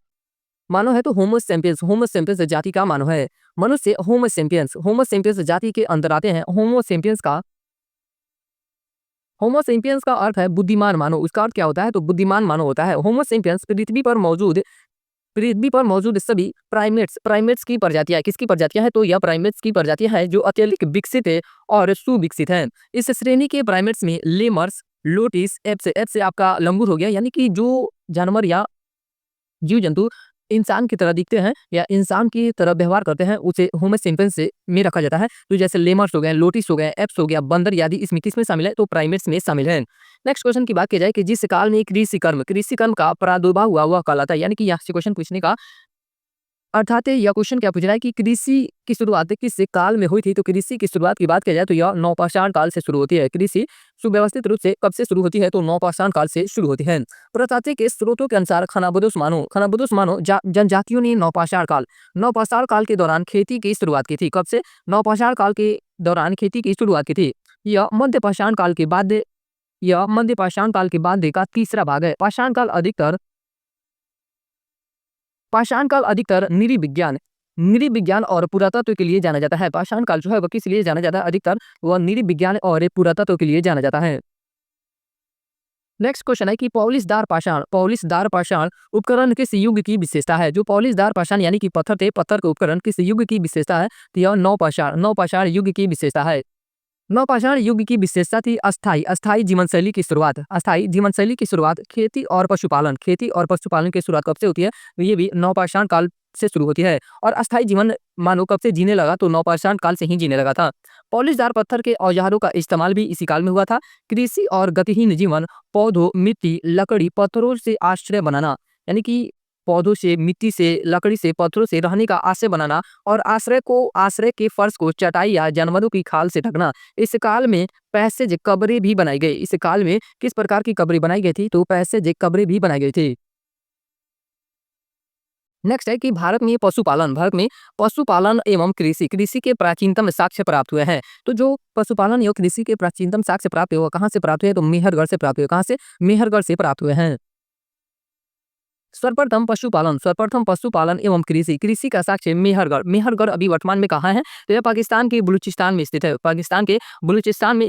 मानव है? तो होमो सेपियंस जाति का मानव है। मनुष्य होमो सेपियंस जाति के अंदर आते हैं। होमो सेपियंस का अर्थ है बुद्धिमान मानव। उसका अर्थ क्या होता है? तो बुद्धिमान मानव होता है। होमो सेपियंस पृथ्वी पर मौजूद सभी प्राइमेट्स की प्रजातियां किसकी प्रजातियां हैं? तो यह प्राइमेट्स की प्रजातियां हैं जो अत्यधिक विकसित है और सुविकसित हैं। इस श्रेणी के प्राइमेट्स में लेमर्स, लोटिस, एप्स से आपका लंगूर हो गया, यानी कि जो जानवर या जीव जंतु इंसान की तरह दिखते हैं या इंसान की तरह व्यवहार करते हैं उसे होमो सेपियंस से में रखा जाता है। तो जैसे लेमर्स हो गए, लोटिस हो गए, एप्स हो गया, बंदर आदि इसमें किसमें शामिल है? तो प्राइमेट्स में शामिल है। नेक्स्ट क्वेश्चन की बात की जाए कि जिस काल में कृषि कर्म का प्रादुर्भाव हुआ वह कहलाता है। यानी कि यहाँ से क्वेश्चन पूछने का अर्थात यह क्वेश्चन क्या पूछ रहा है कि कृषि की शुरुआत किस काल में हुई थी? तो कृषि की शुरुआत की बात की जाए तो यह नवपाषाण काल से शुरू होती है। कृषि सुव्यवस्थित रूप से कब से शुरू होती है? तो नवपाषाण काल से शुरू होती है। पुरातात्विक स्रोतों के अनुसार खनाबदोस मानो जनजातियों ने नवपाषाण काल के दौरान खेती की शुरुआत की थी। कब से? नवपाषाण काल के दौरान खेती की शुरुआत की थी। यह मध्य पाषाण काल के बाद का तीसरा भाग है। पाषाण काल अधिकतर नृविज्ञान और पुरातत्व के लिए जाना जाता है। पाषाण काल जो है वह किस लिए जाना जाता है? अधिकतर वह नृविज्ञान और पुरातत्व के लिए जाना जाता है। नेक्स्ट क्वेश्चन है कि पॉलिशदार पाषाण उपकरण किस युग की विशेषता है? जो पॉलिशदार पाषाण यानी कि पत्थर के उपकरण किस युग की विशेषता है? तो यह नवपाषाण युग की विशेषता है। नवपाषाण युग की विशेषता थी अस्थाई जीवन शैली की शुरुआत। खेती और पशुपालन की शुरुआत कब से होती है? तो ये भी नवपाषाण काल से शुरू होती है। और अस्थाई जीवन मानव कब से जीने लगा? तो नवपाषाण काल से ही जीने लगा था। पॉलिशदार पत्थर के औजारों का इस्तेमाल भी इसी काल में हुआ था। कृषि और गतिहीन जीवन, पौधों, मिट्टी, लकड़ी, पत्थरों से आश्रय बनाना, यानी कि पौधों से, मिट्टी से, लकड़ी से, पत्थरों से रहने का आश्रय बनाना और आश्रय के फर्श को चटाई या जानवरों की खाल से ढकना। इस काल में पैसेज कब्रें भी बनाई गई। इस काल में किस प्रकार की कब्रें बनाई गई थी? तो पैसेज कब्रें भी बनाई गई थी। नेक्स्ट है कि भारत में पशुपालन एवं कृषि के प्राचीनतम साक्ष्य प्राप्त हुए हैं। तो जो पशुपालन एवं कृषि के प्राचीनतम साक्ष्य प्राप्त हुए कहाँ से प्राप्त हुए? तो मेहरगढ़ से प्राप्त हुए। कहाँ से? मेहरगढ़ से प्राप्त हुए हैं। सर्वप्रथम पशुपालन एवं कृषि का साक्ष्य मेहरगढ़ अभी वर्तमान में कहाँ है? तो यह पाकिस्तान के बलूचिस्तान में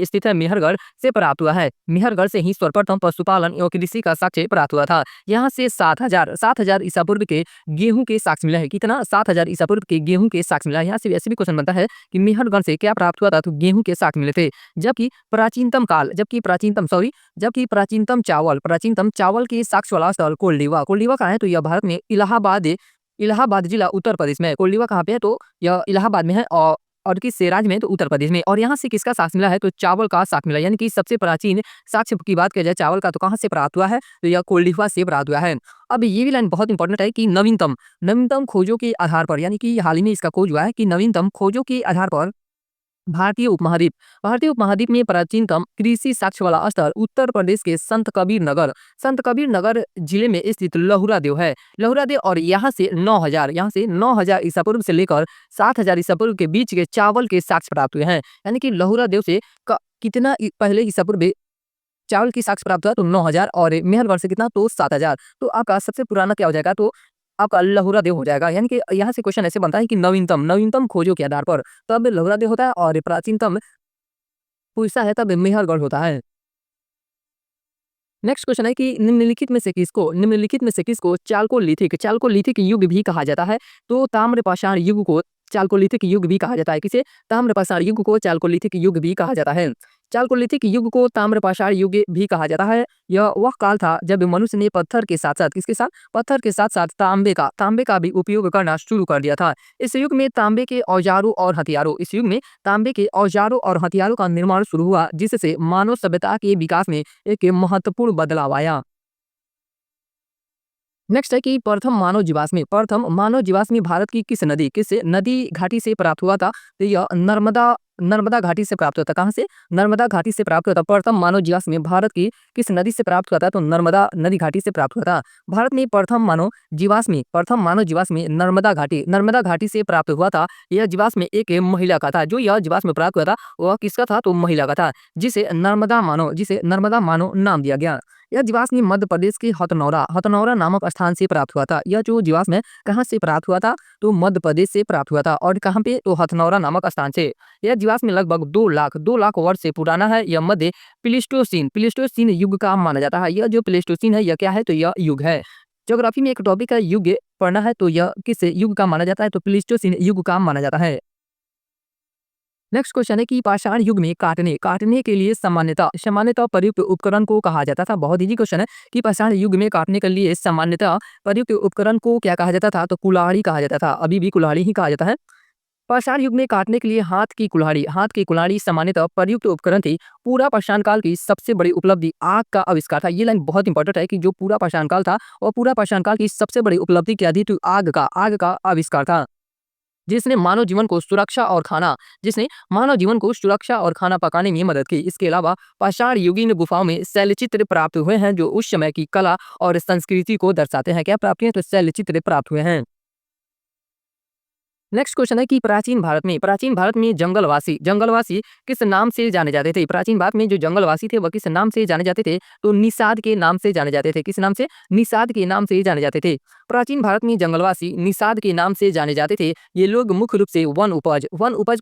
स्थित है। मेहरगढ़ से प्राप्त हुआ है। मेहरगढ़ से ही सर्वप्रथम पशुपालन एवं कृषि का साक्ष्य प्राप्त हुआ था। यहाँ से 7,000 ईसा पूर्व के गेहूं के साक्ष्य मिला है। कितना? 7,000 ईसा पूर्व के गेहूं के साक्ष्य मिला है। यहाँ से ऐसे भी क्वेश्चन बनता है कि मेहरगढ़ से क्या प्राप्त हुआ था? तो गेहूं के साक्ष्य मिले थे। जबकि प्राचीनतम चावल की साक्ष्य वाला स्थल कोल्डिवा कहाँ है? तो यह भारत में इलाहाबाद जिला उत्तर प्रदेश में है। कोल्डिवा कहाँ पे है? तो यह इलाहाबाद में है। और और किस राज्य में, तो उत्तर प्रदेश में। और यहाँ से किसका साक्ष्य मिला है, तो चावल का साक्ष्य मिला, यानी कि सबसे प्राचीन साक्ष्य की बात की जाए चावल का, तो कहाँ से प्राप्त हुआ है, तो यह कोल्डिफा से प्राप्त हुआ है। अब ये भी लाइन बहुत इंपॉर्टेंट है कि नवीनतम नवीनतम खोजों के आधार पर, यानी कि हाल ही में इसका खोज हुआ है कि नवीनतम खोजों के आधार पर भारतीय उपमहाद्वीप में प्राचीनतम कृषि साक्ष्य वाला स्थल उत्तर प्रदेश के संत कबीर नगर जिले में स्थित लहुरा देव है। लहुरा देव, और यहाँ से 9000 ईसा पूर्व से लेकर 7000 ईसा पूर्व के बीच के चावल के साक्ष्य प्राप्त हुए हैं। यानी कि लहुरा देव से कितना पहले ईसा पूर्व चावल की साक्ष्य प्राप्त हुआ, तो 9000, और मेहरगढ़ से कितना, तो 7000। तो आपका सबसे पुराना क्या हो जाएगा, तो आपका लहुरा देव हो जाएगा। यानी कि यहाँ से क्वेश्चन ऐसे बनता है कि नवीनतम खोजों के आधार पर तब लहुरा देव होता है, और प्राचीनतम पूछता है तब मेहरगढ़ होता है। नेक्स्ट क्वेश्चन है कि निम्नलिखित में से किसको चालकोलिथिक युग भी कहा जाता है, तो ताम्रपाषाण युग को चालकोलिथिक युग भी कहा जाता है। किसे, ताम्रपाषाण युग को चालकोलिथिक युग भी कहा जाता है। चालकोलिथिक युग को ताम्रपाषाण युग भी कहा जाता है। यह वह काल था जब मनुष्य ने पत्थर के साथ साथ, किसके साथ, पत्थर के साथ साथ तांबे का भी उपयोग करना शुरू कर दिया था। इस युग में तांबे के औजारों और हथियारों का निर्माण शुरू हुआ, जिससे मानव सभ्यता के विकास में एक महत्वपूर्ण बदलाव आया। नेक्स्ट है कि प्रथम मानव जीवाश्म भारत की किस नदी घाटी से प्राप्त हुआ था, तो यह नर्मदा घाटी से प्राप्त हुआ था। कहाँ से, नर्मदा घाटी से प्राप्त हुआ था। प्रथम मानव जीवाश्म भारत की किस नदी से प्राप्त हुआ था, तो नर्मदा नदी घाटी से प्राप्त हुआ था। भारत में प्रथम मानव जीवाश्म नर्मदा घाटी से प्राप्त हुआ था। यह जीवाश्म एक महिला का था। जो यह जीवाश्म प्राप्त हुआ था वह किसका था, तो महिला का था, जिसे नर्मदा मानव नाम दिया गया। यह जीवाश्म मध्य प्रदेश के हथनौरा नामक स्थान से प्राप्त हुआ था। यह जो जीवाश्म है कहाँ से प्राप्त हुआ था, तो मध्य प्रदेश से प्राप्त हुआ था। और कहाँ पे, तो हथनौरा नामक स्थान से। यह जीवाश्म लगभग 2 लाख वर्ष से पुराना है। यह मध्य प्लीस्टोसीन युग का माना जाता है। यह जो प्लीस्टोसीन है यह क्या है, तो यह युग है। ज्योग्राफी में एक टॉपिक है युग पढ़ना है, तो यह किस युग का माना जाता है, तो प्लीस्टोसीन युग का माना जाता है। नेक्स्ट क्वेश्चन है कि पाषाण युग में काटने के लिए सामान्यतः प्रयुक्त उपकरण को कहा जाता था। बहुत इजी क्वेश्चन है कि पाषाण युग में काटने के लिए सामान्यतः प्रयुक्त उपकरण को क्या कहा जाता था, तो कुल्हाड़ी कहा जाता था। अभी भी कुल्हाड़ी ही कहा जाता है। पाषाण युग में काटने के लिए हाथ की कुल्हाड़ी सामान्यतः प्रयुक्त उपकरण थी। पूरा पाषाण काल की सबसे बड़ी उपलब्धि आग का आविष्कार था। ये लाइन बहुत इंपॉर्टेंट है कि जो पूरा पाषाण काल था और पूरा पाषाण काल की सबसे बड़ी उपलब्धि क्या थी, तो आग का आविष्कार था, जिसने मानव जीवन को सुरक्षा और खाना पकाने में मदद की। इसके अलावा पाषाण युगीन गुफाओं में शैलचित्र प्राप्त हुए हैं, जो उस समय की कला और संस्कृति को दर्शाते हैं। क्या प्राप्त हुए, तो शैलचित्र प्राप्त हुए हैं। नेक्स्ट क्वेश्चन है कि प्राचीन भारत में जंगलवासी किस नाम से जाने जाते थे। प्राचीन भारत में जो जंगलवासी थे वह किस नाम से जाने जाते थे, तो निषाद के नाम से जाने जाते थे। किस नाम से, निषाद के नाम से जाने जाते थे। प्राचीन भारत में जंगलवासी निषाद के नाम से जाने जाते थे। ये लोग मुख्य रूप से वन उपज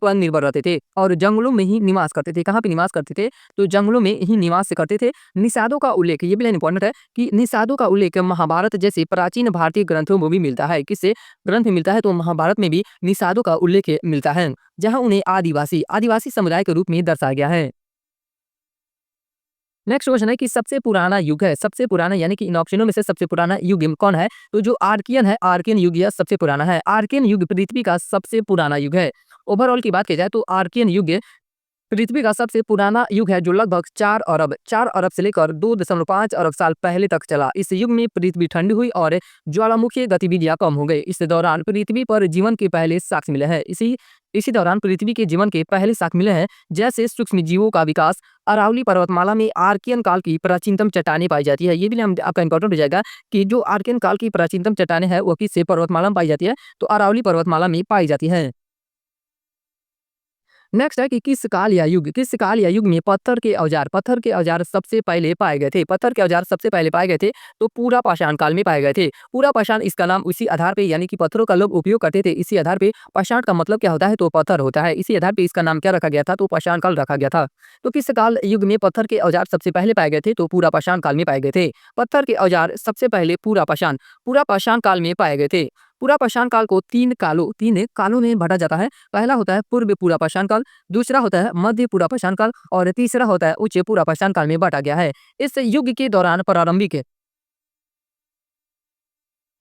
पर निर्भर रहते थे और जंगलों में ही निवास करते थे। कहाँ पे निवास करते थे, तो जंगलों में ही निवास करते थे। निषादों का उल्लेख, ये भी इंपॉर्टेंट है कि निषादों का उल्लेख महाभारत जैसे प्राचीन भारतीय ग्रंथों में भी मिलता है। किससे ग्रंथ में मिलता है, तो महाभारत में भी निषादों का उल्लेख मिलता है, जहां उन्हें आदिवासी समुदाय के रूप में दर्शाया गया है। नेक्स्ट क्वेश्चन है कि सबसे पुराना यानी कि इन ऑप्शनों में से सबसे पुराना युग कौन है, तो जो आर्कियन युग यह सबसे पुराना है। आर्कियन युग पृथ्वी का सबसे पुराना युग है। ओवरऑल की बात की जाए तो आर्कियन युग पृथ्वी का सबसे पुराना युग है, जो लगभग 4 अरब से लेकर 2.5 अरब साल पहले तक चला। इस युग में पृथ्वी ठंडी हुई और ज्वालामुखी गतिविधियां कम हो गई। इस दौरान पृथ्वी पर जीवन के पहले साक्ष्य मिले हैं। इसी दौरान पृथ्वी के जीवन के पहले साक्ष्य मिले हैं, जैसे सूक्ष्म जीवों का विकास। अरावली पर्वतमाला में आर्कियन काल की प्राचीनतम चट्टानें पाई जाती है। ये भी आपका इंपॉर्टेंट हो जाएगा कि जो आर्कियन काल की प्राचीनतम चट्टानें हैं वो किस पर्वतमाला में पाई जाती है, तो अरावली पर्वतमाला में पाई जाती है। नेक्स्ट है कि किस काल या युग में पत्थर के औजार सबसे पहले पाए गए थे। तो पूरा पाषाण काल में पाए गए थे। पूरा पाषाण इसका नाम इसी आधार पे, यानी कि पत्थरों का लोग उपयोग करते थे। इसी आधार पे पाषाण का मतलब क्या होता है, तो पत्थर होता है। इसी आधार पे इसका नाम क्या रखा गया था, तो पाषाण काल रखा गया था। तो किस काल युग में पत्थर के औजार सबसे पहले पाए गए थे, तो पूरा पाषाण काल में पाए गए थे। पत्थर के औजार सबसे पहले पूरा पाषाण काल में पाए गए थे। पूरा पाषाण काल को तीन कालों में बांटा जाता है। पहला होता है पूर्व पूरा पाषाण काल, दूसरा होता है मध्य पूरा पाषाण काल और तीसरा होता है उच्च पूरा पाषाण काल में बांटा गया है। इस युग के दौरान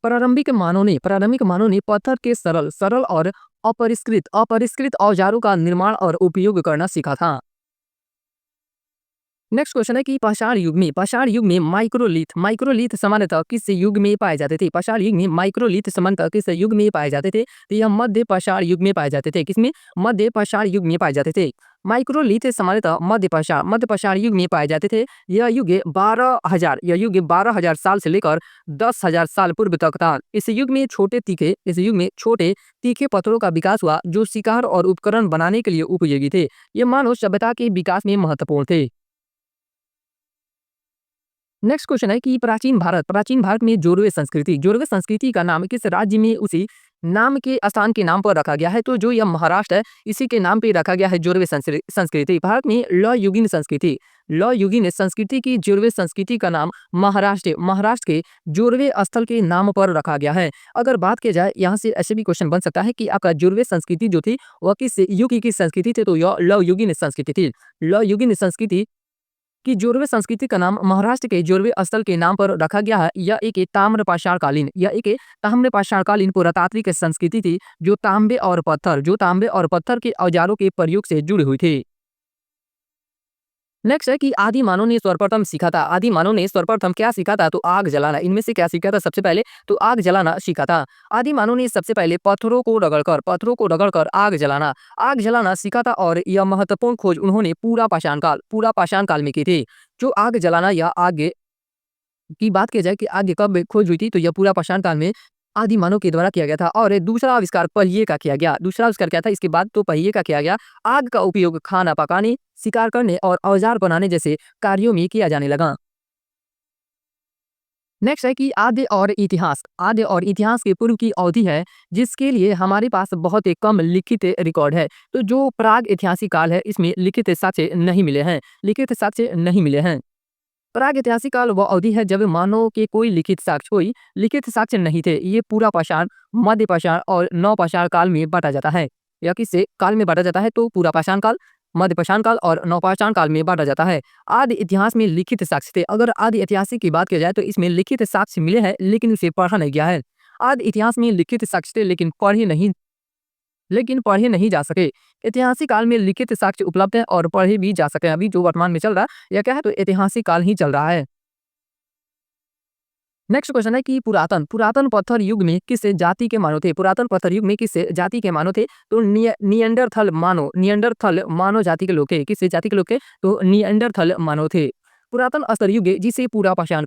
प्रारंभिक मानव ने पत्थर के सरल सरल और अपरिष्कृत औजारों का निर्माण और उपयोग करना सीखा था। नेक्स्ट क्वेश्चन है कि पाषाण युग में माइक्रोलिथ सामान्यतः किस युग में पाए जाते थे? पाषाण युग में माइक्रोलिथ सामान्यतः किस युग में पाए जाते थे? तो यह मध्य पाषाण युग में पाए जाते थे। किसमें? मध्य पाषाण युग में पाए जाते थे। माइक्रोलिथ सामान्यतः मध्य पाषाण युग में पाए जाते थे। यह युग 12,000 साल से लेकर 10,000 साल पूर्व तक था। इस युग में छोटे तीखे पत्थरों का विकास हुआ जो शिकार और उपकरण बनाने के लिए उपयोगी थे। ये मानव सभ्यता के विकास में महत्वपूर्ण थे। नेक्स्ट क्वेश्चन है कि प्राचीन भारत में जोरवे संस्कृति का नाम किस राज्य में उसी नाम के स्थान के नाम पर रखा गया है? तो जो यह महाराष्ट्र है, इसी के नाम पे रखा गया है जोरवे संस्कृति। भारत में लौयुगीन संस्कृति की जोरवे संस्कृति का नाम महाराष्ट्र के जोरवे स्थल के नाम पर रखा गया है। अगर बात की जाए, यहाँ से ऐसे भी क्वेश्चन बन सकता है कि आपका जोरवे संस्कृति जो थी वह किस युग की संस्कृति थी? तो यह लौयुगीन संस्कृति थी। लौयुगीन संस्कृति कि जोरवे संस्कृति का नाम महाराष्ट्र के जोरवे स्थल के नाम पर रखा गया है। यह एक ताम्रपाषाणकालीन पुरातात्विक संस्कृति थी जो तांबे और पत्थर के औजारों के प्रयोग से जुड़ी हुई थी। नेक्स्ट है कि आदि मानव ने सर्वप्रथम क्या सीखा था? तो आग जलाना। इनमें से क्या सीखा था? सबसे पहले तो आग जलाना सीखा था। आदि मानव ने सबसे पहले पत्थरों को रगड़कर आग जलाना सीखा था और यह महत्वपूर्ण खोज उन्होंने पूरा पाषाण काल में की थी। जो आग जलाना या आग की बात की जाए कि आग कब खोज हुई थी, तो यह पूरा पाषाण काल में आदि मानव के द्वारा किया गया था। और दूसरा आविष्कार पहिए का किया गया। दूसरा आविष्कार क्या था? इसके बाद तो पहिए का किया गया। आग का उपयोग खाना पकाने, शिकार करने और औजार बनाने जैसे कार्यों में किया जाने लगा। नेक्स्ट है कि आद्य और इतिहास के पूर्व की अवधि है जिसके लिए हमारे पास बहुत ही कम लिखित रिकॉर्ड है। तो जो प्राग ऐतिहासिक काल है, इसमें लिखित साक्ष्य नहीं मिले हैं। प्राग ऐतिहासिक काल वह अवधि है जब मानव के कोई लिखित साक्ष्य नहीं थे। ये पूरा पाषाण, मध्य पाषाण और नवपाषाण काल में बांटा जाता है। या किससे काल में बांटा जाता है? तो पूरा पाषाण काल, मध्य पाषाण काल और नवपाषाण काल में बांटा जाता है। आदि इतिहास में लिखित साक्ष्य थे। अगर आदि ऐतिहासिक की बात की जाए तो इसमें लिखित साक्ष्य मिले हैं लेकिन उसे पढ़ा नहीं गया है। आदि इतिहास में लिखित साक्ष्य थे लेकिन पढ़े नहीं जा सके। ऐतिहासिक काल में लिखित साक्ष्य उपलब्ध है और पढ़े भी जा सके। अभी जो वर्तमान में चल रहा है यह क्या है? तो ऐतिहासिक काल ही चल रहा है। नेक्स्ट क्वेश्चन है कि पुरातन पत्थर युग में किस जाति के मानव थे? तो नियंडरथल मानव जाति के लोग थे। किस जाति के लोग थे? तो नियंडरथल मानव थे। पुरातन स्तर युग जिसे पूरा पाषाण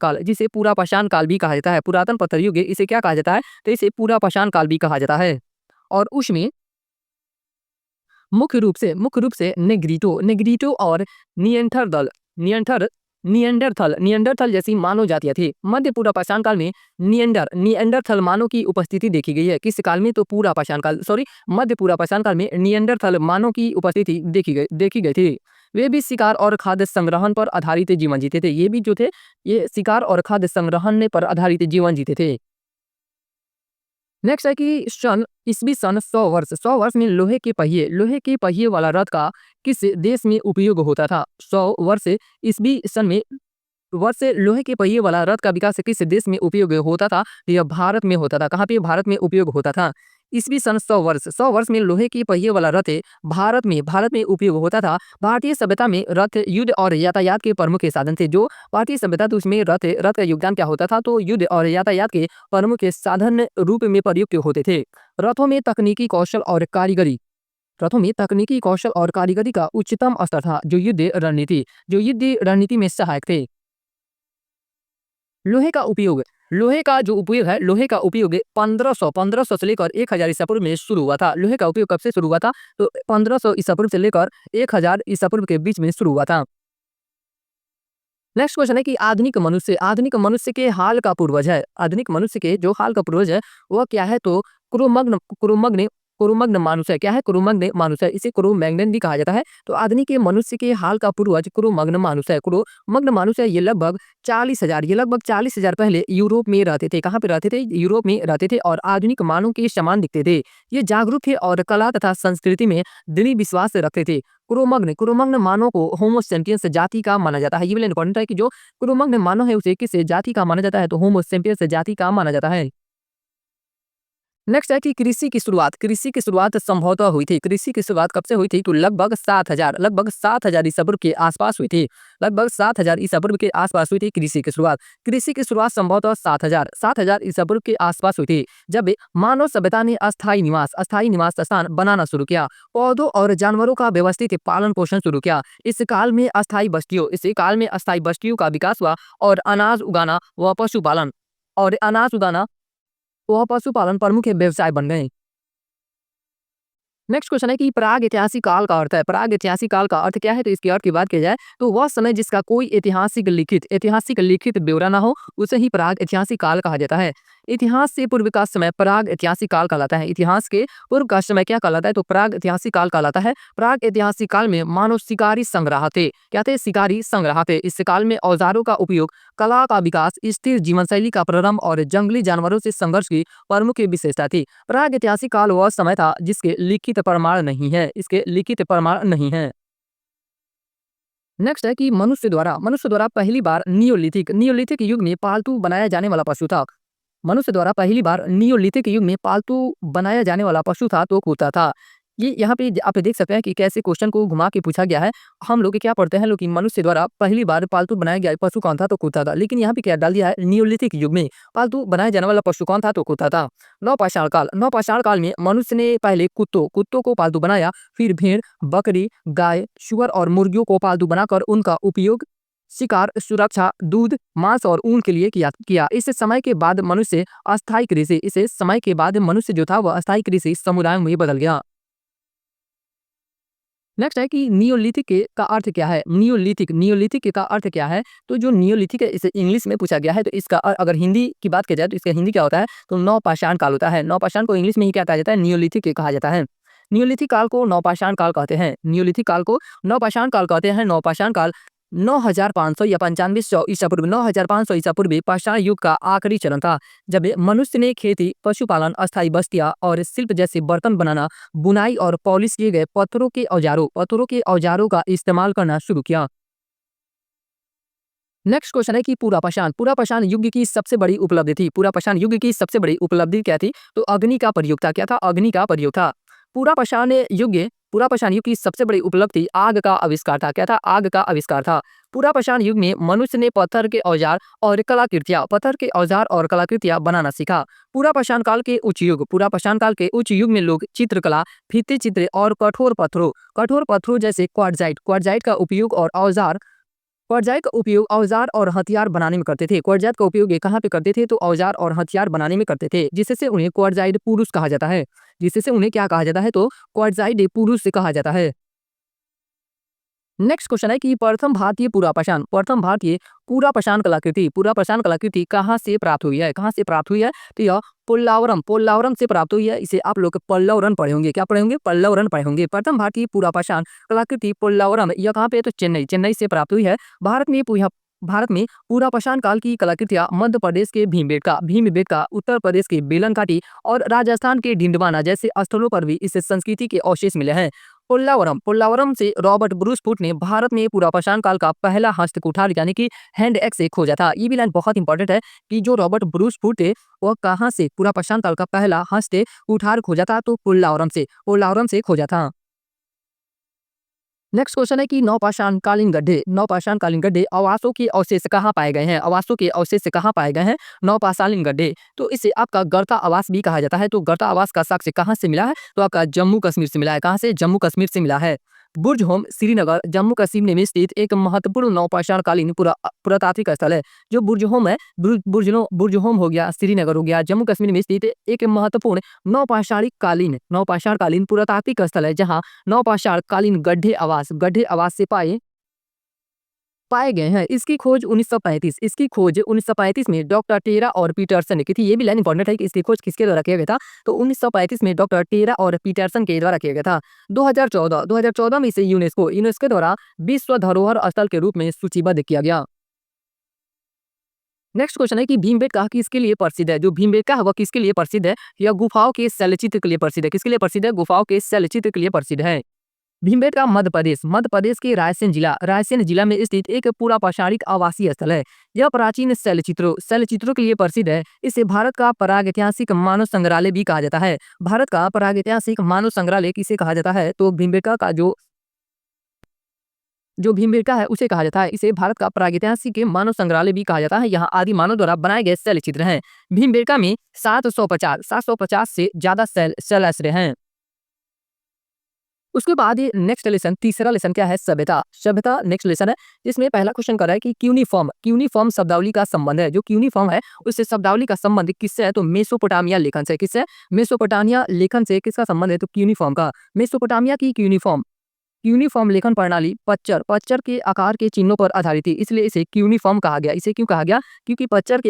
काल भी कहा जाता है। पुरातन पत्थर युग इसे क्या कहा जाता है? तो इसे पूरा पाषाण काल भी कहा जाता है। और उसमें मुख्य रूप से नेग्रीटो और नियंथर नियंडरथल जैसी मानव जातियां थी। मध्य पूरा पाषाण काल में नियंडरथल मानव की उपस्थिति देखी गई है। किस काल में? तो मध्य पूरा पाषाण काल में नियंडरथल मानव की उपस्थिति देखी गई थी। वे भी शिकार और खाद्य संग्रहण पर आधारित जीवन जीते थे। ये शिकार और खाद्य संग्रहण पर आधारित जीवन जीते थे। नेक्स्ट है कि ईस्वी सन 100 वर्ष में लोहे के पहिए वाला रथ का किस देश में उपयोग होता था? 100 वर्ष ईस्वी सन में लोहे के पहिए वाला रथ का विकास किस देश में उपयोग होता था? यह भारत में होता था। कहाँ पे? भारत में उपयोग होता था। ईस्वी सन 100 वर्ष में लोहे के पहिए वाला रथ भारत में उपयोग होता था। भारतीय सभ्यता में रथ युद्ध और यातायात के प्रमुख साधन थे। जो भारतीय सभ्यता थी उसमें रथ का योगदान क्या होता था? तो युद्ध और यातायात के प्रमुख साधन रूप में प्रयुक्त होते थे। रथों में तकनीकी कौशल और कारीगरी का उच्चतम स्तर था जो युद्ध रणनीति में सहायक थे। लोहे का उपयोग 1500 से लेकर 1000 ईसा पूर्व में शुरू हुआ था। लोहे का उपयोग कब से शुरू हुआ था? तो 1500 ईसा पूर्व से लेकर 1000 ईसा पूर्व के बीच में शुरू हुआ था। नेक्स्ट क्वेश्चन है कि आधुनिक मनुष्य के हाल का पूर्वज है। आधुनिक मनुष्य के जो हाल का पूर्वज है वह क्या है? तो क्रोमग्न मानुष है। क्या है? क्रोमग्न मानुष है। इसे क्रोमैग्नन भी कहा जाता है। तो आधुनिक के मनुष्य के हाल का पूर्वज क्रोमग्न मानुष है। ये लगभग 40,000 पहले यूरोप में रहते थे। कहाँ पे रहते थे? यूरोप में रहते थे और आधुनिक मानव के समान दिखते थे। ये जागरूक थे और कला तथा संस्कृति में दृढ़ विश्वास रखते थे। क्रोमग्न मानव को होमो सेपियंस जाति का माना जाता है। ये भी इंपॉर्टेंट है कि जो क्रोमग्न मानव है उसे किस जाति का माना जाता है? तो होमो सेपियंस जाति का माना जाता है। नेक्स्ट है कि कृषि की शुरुआत संभवतः हुई थी। कृषि की शुरुआत कब से हुई थी? तो लगभग 7,000 ईसा पूर्व के आसपास हुई थी। लगभग 7,000 ईसा पूर्व के आसपास हुई थी कृषि की शुरुआत। कृषि की शुरुआत संभवतः 7,000 ईसा पूर्व के आसपास हुई थी, जब मानव सभ्यता ने अस्थायी निवास स्थान बनाना शुरू किया, पौधों और जानवरों का व्यवस्थित पालन पोषण शुरू किया। इस काल में अस्थायी बस्तियों का विकास हुआ और अनाज उगाना वह पशुपालन प्रमुख व्यवसाय बन गए। नेक्स्ट क्वेश्चन है कि प्राग ऐतिहासिक काल का अर्थ है। प्राग ऐतिहासिक काल का अर्थ क्या है? तो इसके अर्थ की बात की जाए तो वह समय जिसका कोई ऐतिहासिक लिखित ब्यौरा ना हो, उसे ही प्राग ऐतिहासिक काल कहा जाता है। इतिहास से पूर्व का समय प्राग ऐतिहासिक काल कहलाता है। इतिहास के पूर्व का समय क्या कहलाता है? तो प्राग ऐतिहासिक काल कहलाता है। प्राग ऐतिहासिक काल में मानव शिकारी संग रहा थे। क्या थे? शिकारी संग रहा थे। इस काल में औजारों का उपयोग, कला का विकास, स्थिर जीवन शैली का प्रारंभ और जंगली जानवरों से संघर्ष की प्रमुख विशेषता थी। प्राग ऐतिहासिक काल वह समय था जिसके लिखित प्रमाण नहीं है। नेक्स्ट है कि मनुष्य द्वारा पहली बार नियोलिथिक युग में पालतू बनाया जाने वाला पशु था। मनुष्य द्वारा पहली बार नियोलिथिक युग में पालतू बनाया जाने वाला पशु था तो कुत्ता था। ये यहाँ पे आप देख सकते हैं कि कैसे क्वेश्चन को घुमा के पूछा गया है। हम लोग क्या पढ़ते हैं लोग कि मनुष्य द्वारा पहली बार पालतू बनाया गया पशु कौन था? तो कुत्ता था। लेकिन यहाँ पे क्या डाल दिया है? नियोलिथिक युग में पालतू बनाया जाने वाला पशु कौन था? तो कुत्ता था। नवपाषाण काल में मनुष्य ने पहले कुत्तों को पालतू बनाया, फिर भेड़, बकरी, गाय, सुअर और मुर्गियों को पालतू बनाकर उनका उपयोग शिकार, सुरक्षा, दूध, मांस और ऊन के लिए किया। इस समय के बाद मनुष्य जो था वह अस्थायी कृषि समुदाय में बदल गया। नेक्स्ट है कि का अर्थ क्या है? नियोलिथिक का अर्थ क्या है? तो जो नियोलिथिक है इसे इंग्लिश में पूछा गया है, तो इसका अगर हिंदी की बात की जाए तो इसका हिंदी क्या होता है? तो नवपाषाण काल होता है। नवपाषाण को इंग्लिश में ही क्या कहा जाता है? नियोलिथिक कहा जाता है। नियोलिथिक काल को नवपाषाण काल कहते हैं। नवपाषाण काल 9,500 या 9500 ईसा पूर्व 9,500 ईसा पूर्व पाषाण युग का आखिरी चरण था, जब मनुष्य ने खेती, पशुपालन, अस्थायी बस्तियां और शिल्प जैसे बर्तन बनाना, बुनाई और पॉलिश किए गए पत्थरों के औजारों का इस्तेमाल करना शुरू किया। नेक्स्ट क्वेश्चन है कि पूरा पाषाण युग की सबसे बड़ी उपलब्धि थी। पूरा पाषाण युग की सबसे बड़ी उपलब्धि क्या थी? तो अग्नि का प्रयोग था। क्या था? अग्नि का प्रयोग था। पूरा पाषाण युग पूरा पाषाण युग की सबसे बड़ी उपलब्धि आग का आविष्कार था। क्या था? आग का आविष्कार था। पूरा पाषाण युग में मनुष्य ने पत्थर के औजार और कलाकृतियां बनाना सीखा। पूरा पाषाण काल के उच्च युग में लोग चित्रकला, भित्ति चित्र और कठोर पत्थरों जैसे क्वार्टजाइट का उपयोग औजार और हथियार बनाने में करते थे। क्वार्टजाइट का उपयोग ये कहाँ पे करते थे? तो औजार और हथियार बनाने में करते थे, जिससे उन्हें क्वार्टजाइट पुरुष कहा जाता है। जिससे उन्हें क्या कहा जाता है? तो क्वार्टजाइट पुरुष से कहा जाता है। नेक्स्ट क्वेश्चन है कि प्रथम भारतीय पूरा पाषाण कलाकृति कहाँ से प्राप्त हुई है? तो यह पोल्लावरम से प्राप्त हुई है। इसे आप लोग पल्लव रन पढ़े होंगे। क्या पढ़े होंगे? पल्लव रन पढ़े होंगे। प्रथम भारतीय पूरा पाषाण कलाकृति पोल्लावरम, यह कहाँ पे है? तो चेन्नई से प्राप्त हुई है। भारत में पूरा पाषाण काल की कलाकृतियां मध्य प्रदेश के भीमबेटका, उत्तर प्रदेश के बेलन घाटी और राजस्थान के डिंडवाना जैसे स्थलों पर भी इस संस्कृति के अवशेष मिले हैं। पोल्लावरम से रॉबर्ट ब्रूस फुट ने भारत में पूरा पाषाण काल का पहला हस्तकुठार यानी कि हैंड एक्स खोजा था। ये भी लाइन बहुत इंपॉर्टेंट है कि जो रॉबर्ट ब्रूस फुट है वह कहाँ से पूरा पाषाण काल का पहला हस्तकुठार खोजा था? तो पोल्लावरम से खोजा था। नेक्स्ट क्वेश्चन है कि नवपाषाण कालीन गड्ढे आवासों के अवशेष कहाँ पाए गए हैं? नवपाषाण गड्ढे, तो इसे आपका गढ़ता आवास भी कहा जाता है। तो गढ़ता आवास का साक्ष्य कहाँ से मिला है? तो आपका जम्मू कश्मीर से मिला है। कहाँ से? जम्मू कश्मीर से मिला है। बुर्ज होम श्रीनगर जम्मू कश्मीर में स्थित एक महत्वपूर्ण नवपाषाण कालीन पुरातात्विक स्थल है। जो बुर्ज होम हो गया, श्रीनगर हो गया, जम्मू कश्मीर में स्थित एक महत्वपूर्ण नवपाषाण कालीन पुरातात्विक स्थल है, जहाँ नवपाषाण कालीन गड्ढे आवास से पाए गए हैं। इसकी खोज 1935 में डॉक्टर टेरा और पीटरसन ने की थी। ये भी लाइन इंपॉर्टेंट है कि इसकी खोज किसके द्वारा किया गया था? तो 1935 में डॉक्टर टेरा और पीटरसन के द्वारा किया गया था। 2014 में इसे यूनेस्को द्वारा विश्व धरोहर स्थल के रूप में सूचीबद्ध किया गया। नेक्स्ट क्वेश्चन है कि भीमबेटका किसके लिए प्रसिद्ध है? जो भीमबेटका है वह किसके लिए प्रसिद्ध है? यह गुफाओं के शैलचित्र के लिए प्रसिद्ध है। किसके लिए प्रसिद्ध है? गुफाओं के शैलचित्र के लिए प्रसिद्ध है। भीमबेटका मध्य प्रदेश के रायसेन जिला में स्थित एक पूरा पाषाणिक आवासीय स्थल है। यह प्राचीन शैलचित्रों के लिए प्रसिद्ध है। इसे भारत का प्रागैतिहासिक मानव संग्रहालय भी कहा जाता है। भारत का प्रागैतिहासिक मानव संग्रहालय किसे कहा जाता है? तो भीमबेटका का जो भीमबेटका है उसे कहा जाता है। इसे भारत का प्रागैतिहासिक मानव संग्रहालय भी कहा जाता है। यहाँ आदि मानव द्वारा बनाए गए शैलचित्र हैं। भीमबेटका में 750 से ज्यादा शैलाश्रय हैं। उसके बाद ये नेक्स्ट लेसन, तीसरा लेसन क्या है? सभ्यता नेक्स्ट लेसन है, जिसमें पहला क्वेश्चन कर रहा है कि क्यूनिफॉर्म शब्दावली का संबंध है। जो क्यूनिफॉर्म है उससे शब्दावली का संबंध किससे है? तो मेसोपोटामिया लेखन से। किससे? मेसोपोटामिया लेखन से किसका संबंध है? तो क्यूनिफॉर्म का। मेसोपोटामिया की क्यूनिफॉर्म लेखन प्रणाली पच्चर के आकार के चिन्हों पर आधारित थी, इसलिए इसे क्यूनिफॉर्म कहा गया। इसे क्यों कहा गया? क्योंकि पच्चर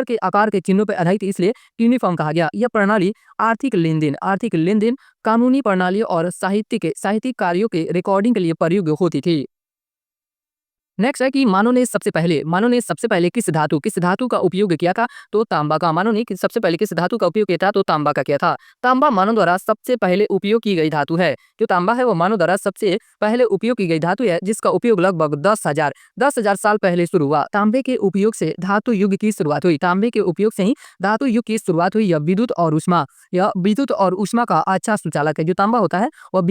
के आकार के चिन्हों पर आधारित थी, इसलिए यूनिफॉर्म कहा गया। यह प्रणाली आर्थिक लेनदेन, कानूनी प्रणाली और साहित्यिक कार्यों के रिकॉर्डिंग के लिए प्रयोग होती थी। नेक्स्ट है कि मानव ने सबसे पहले किस धातु का उपयोग किया था? तो तांबा का। मानव ने सबसे पहले किस धातु का उपयोग किया था? तो तांबा का किया था। तांबा मानव द्वारा सबसे पहले उपयोग की गई धातु है। जो तांबा है वो मानव द्वारा सबसे पहले उपयोग की गई धातु है, जिसका उपयोग लगभग 10,000 साल पहले शुरू हुआ। तांबे के उपयोग से धातु युग की शुरुआत हुई। तांबे के उपयोग से ही धातु युग की शुरुआत हुई। यह विद्युत और ऊष्मा का अच्छा सुचालक है। जो तांबा होता है वह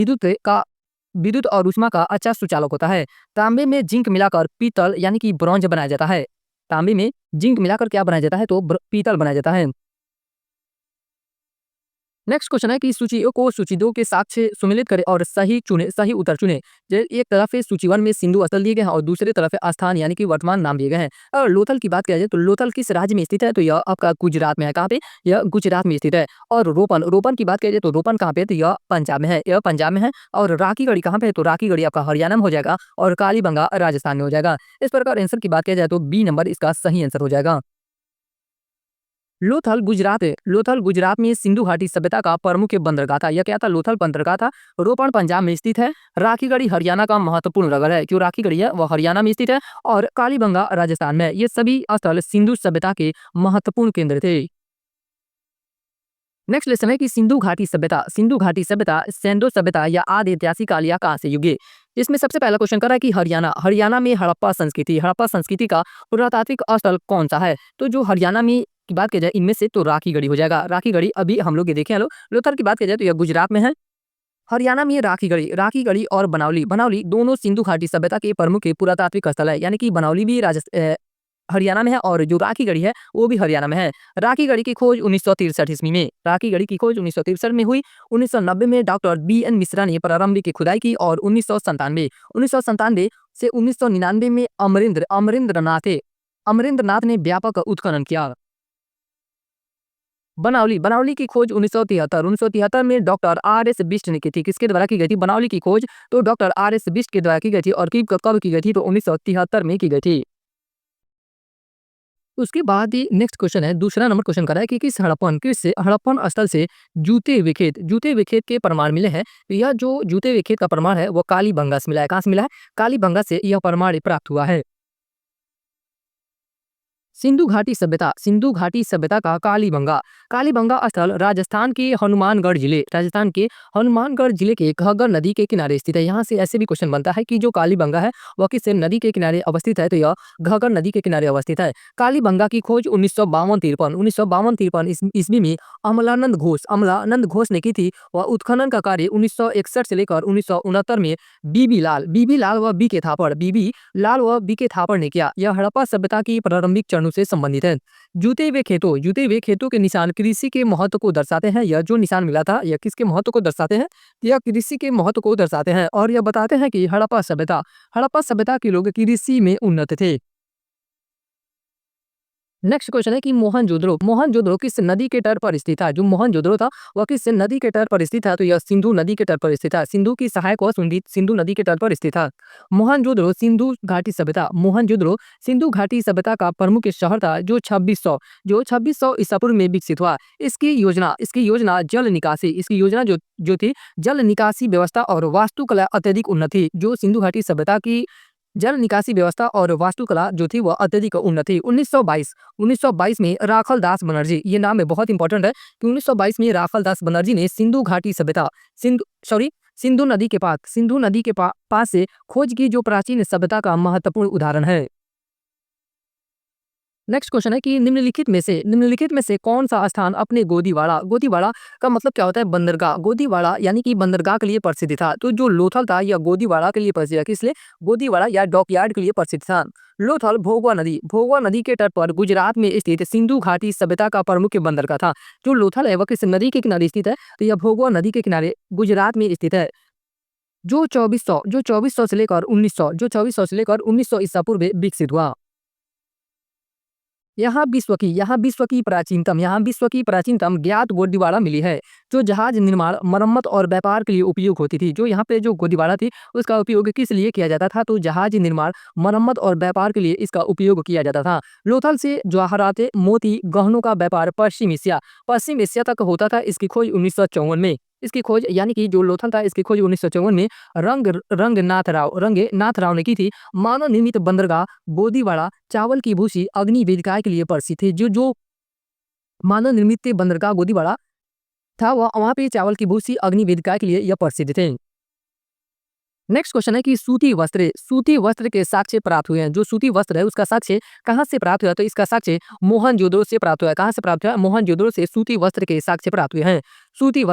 विद्युत और ऊष्मा का अच्छा सुचालक होता है। तांबे में जिंक मिलाकर पीतल यानी कि ब्रॉन्ज बनाया जाता है। तांबे में जिंक मिलाकर क्या बनाया जाता है? तो पीतल बनाया जाता है। नेक्स्ट क्वेश्चन है कि सूचियों को सूची 2 के साक्ष्य सुमेलित करें और सही उत्तर चुने। एक तरफ है सूची 1 में सिंधु स्थल दिए गए हैं और दूसरी तरफ है स्थान यानी कि वर्तमान नाम दिए गए हैं। और लोथल की बात किया जाए तो लोथल किस राज्य में स्थित है? तो यह आपका गुजरात में है। कहाँ पे? यह गुजरात में स्थित है। और रोपन की बात किया जाए तो रोपन कहाँ पे है? तो यह पंजाब में है। और राखीगढ़ी कहाँ पे है? तो राखीगढ़ी आपका हरियाणा में हो जाएगा और कालीबंगा राजस्थान में हो जाएगा। इस प्रकार आंसर की बात किया जाए तो बी नंबर इसका सही आंसर हो जाएगा। लोथल गुजरात में सिंधु घाटी सभ्यता का प्रमुख बंदरगाह था। यह क्या था? लोथल बंदरगाह था। रोपण पंजाब में स्थित है। राखीगढ़ी हरियाणा का महत्वपूर्ण नगर है। जो राखीगढ़ी है वह हरियाणा में स्थित है और कालीबंगा राजस्थान में है। ये सभी स्थल सिंधु सभ्यता के महत्वपूर्ण केंद्र थे। नेक्स्ट लेसन है कि सिंधु घाटी सभ्यता सैंडो सभ्यता या आदि ऐतिहासिक काल या कहाँ से युगे। इसमें सबसे पहला क्वेश्चन कर रहा है कि हरियाणा में हड़प्पा संस्कृति का पुरातात्विक स्थल कौन सा है? तो जो हरियाणा में की बात की जाए इनमें से तो राखीगढ़ी हो जाएगा। राखीगढ़ी अभी हम लोग ये देखे लोथल की बात की जाए तो यह गुजरात में है। हरियाणा में राखीगढ़ी और बनौली दोनों सिंधु घाटी सभ्यता के प्रमुख पुरातात्विक स्थल है। यानी कि बनौली भी हरियाणा में है और जो राखीगढ़ी है वो भी हरियाणा में है। राखीगढ़ी की खोज 1963 ईस्वी में हुई। 1990 में डॉक्टर BN मिश्रा ने प्रारंभिक खुदाई की और 1997 से 1999 में अमरेंद्र नाथ ने व्यापक उत्खनन किया। बनौली की खोज 1973 में डॉक्टर RS बिष्ट ने की थी। किसके द्वारा की गई थी बनौली की खोज? तो डॉक्टर RS बिष्ट के द्वारा की गई थी। और कब की गई थी? तो 1973 में की गई थी। उसके बाद ही नेक्स्ट क्वेश्चन है, दूसरा नंबर क्वेश्चन कर रहा है कि किस हड़प्पन स्थल से जूते हुए खेत के प्रमाण मिले हैं। तो यह जो जूते हुए खेत का प्रमाण है वो कालीबंगा से मिला है। कहाँ से मिला है? कालीबंगा से यह प्रमाण प्राप्त हुआ है। सिंधु घाटी सभ्यता का कालीबंगा स्थल राजस्थान के हनुमानगढ़ जिले के घग्गर नदी के किनारे स्थित है। यहाँ से ऐसे भी क्वेश्चन बनता है कि जो कालीबंगा है वह किस नदी के किनारे अवस्थित है? तो यह घग्गर नदी के किनारे अवस्थित है। कालीबंगा की खोज 1952-53 ईस्वी में अमलानंद घोष ने की थी। वह उत्खनन का कार्य 1961 से लेकर 1969 में बीबी लाल व बी के थापड़ ने किया। यह हड़प्पा सभ्यता की प्रारंभिक चरणों से संबंधित है। जूते हुए खेतों के निशान कृषि के महत्व को दर्शाते हैं। यह जो निशान मिला था यह किसके महत्व को दर्शाते हैं? यह कृषि के महत्व को दर्शाते हैं और यह बताते हैं कि हड़प्पा सभ्यता के लोग कृषि में उन्नत थे। नेक्स्ट क्वेश्चन है कि मोहनजोदड़ो किस नदी के तट पर स्थित था? जो मोहनजोदड़ो था वह किस नदी के तट पर स्थित था? तो यह सिंधु नदी के तट पर स्थित था। सिंधु की सहायक वह सिंधु नदी के तट पर स्थित था। मोहनजोदड़ो सिंधु घाटी सभ्यता का प्रमुख शहर था जो 2600 ईसा पूर्व में विकसित हुआ। इसकी योजना जो थी जल निकासी व्यवस्था और वास्तुकला अत्यधिक उन्नत थी। जो सिंधु घाटी सभ्यता की जल निकासी व्यवस्था और वास्तुकला जो थी वह अत्यधिक उन्नत थी। 1922 में राखल दास बनर्जी, ये नाम है बहुत इंपॉर्टेंट है कि 1922 में राखल दास बनर्जी ने सिंधु नदी के पास से खोज की जो प्राचीन सभ्यता का महत्वपूर्ण उदाहरण है। नेक्स्ट क्वेश्चन है कि निम्नलिखित में से कौन सा स्थान अपने गोदीवाड़ा का मतलब क्या होता है? बंदरगाह। गोदीवाड़ा यानी कि बंदरगाह के लिए प्रसिद्ध था। तो जो लोथल था यह गोदीवाड़ा के लिए प्रसिद्ध है। किस लिए? गोदीवाड़ा या डॉकयार्ड के लिए प्रसिद्ध था। लोथल भोगवा नदी के तट पर गुजरात में स्थित सिंधु घाटी सभ्यता का प्रमुख बंदरगाह था। जो लोथल है वह किस नदी के किनारे स्थित है? तो यह भोगवा नदी के किनारे गुजरात में स्थित है। जो 2400 से लेकर 1900 ईसा पूर्व विकसित हुआ। यहाँ विश्व की प्राचीनतम ज्ञात गोदीवाड़ा मिली है, जो जहाज निर्माण, मरम्मत और व्यापार के लिए उपयोग होती थी। जो यहाँ पे जो गोदीवाड़ा थी उसका उपयोग किस लिए किया जाता था? तो जहाज निर्माण, मरम्मत और व्यापार के लिए इसका उपयोग किया जाता था। लोथल से जवाहरात, मोती, गहनों का व्यापार पश्चिम एशिया तक होता था। इसकी खोज 1954 में इसकी खोज यानी कि जो लोथल था इसकी खोज 1954 में रंगनाथ राव ने की थी। मानव निर्मित बंदरगाह गोदीवाड़ा चावल की भूसी, अग्नि वेदिकाएं के लिए प्रसिद्ध थे। जो मानव निर्मित बंदरगाह गोदीवाड़ा था वह वहाँ पे चावल की भूसी, अग्नि वेदिकाएं के लिए यह प्रसिद्ध थे। नेक्स्ट क्वेश्चन है कि सूती वस्त्र के साक्ष्य प्राप्त हुए हैं। जो सूती वस्त्र है उसका साक्ष्य कहाँ से प्राप्त हुआ? तो इसका साक्ष्य मोहनजोदड़ो से प्राप्त हुआ है। कहाँ से प्राप्त हुआ? मोहनजोदड़ो से सूती वस्त्र के साक्ष्य प्राप्त हुए हैं। सूती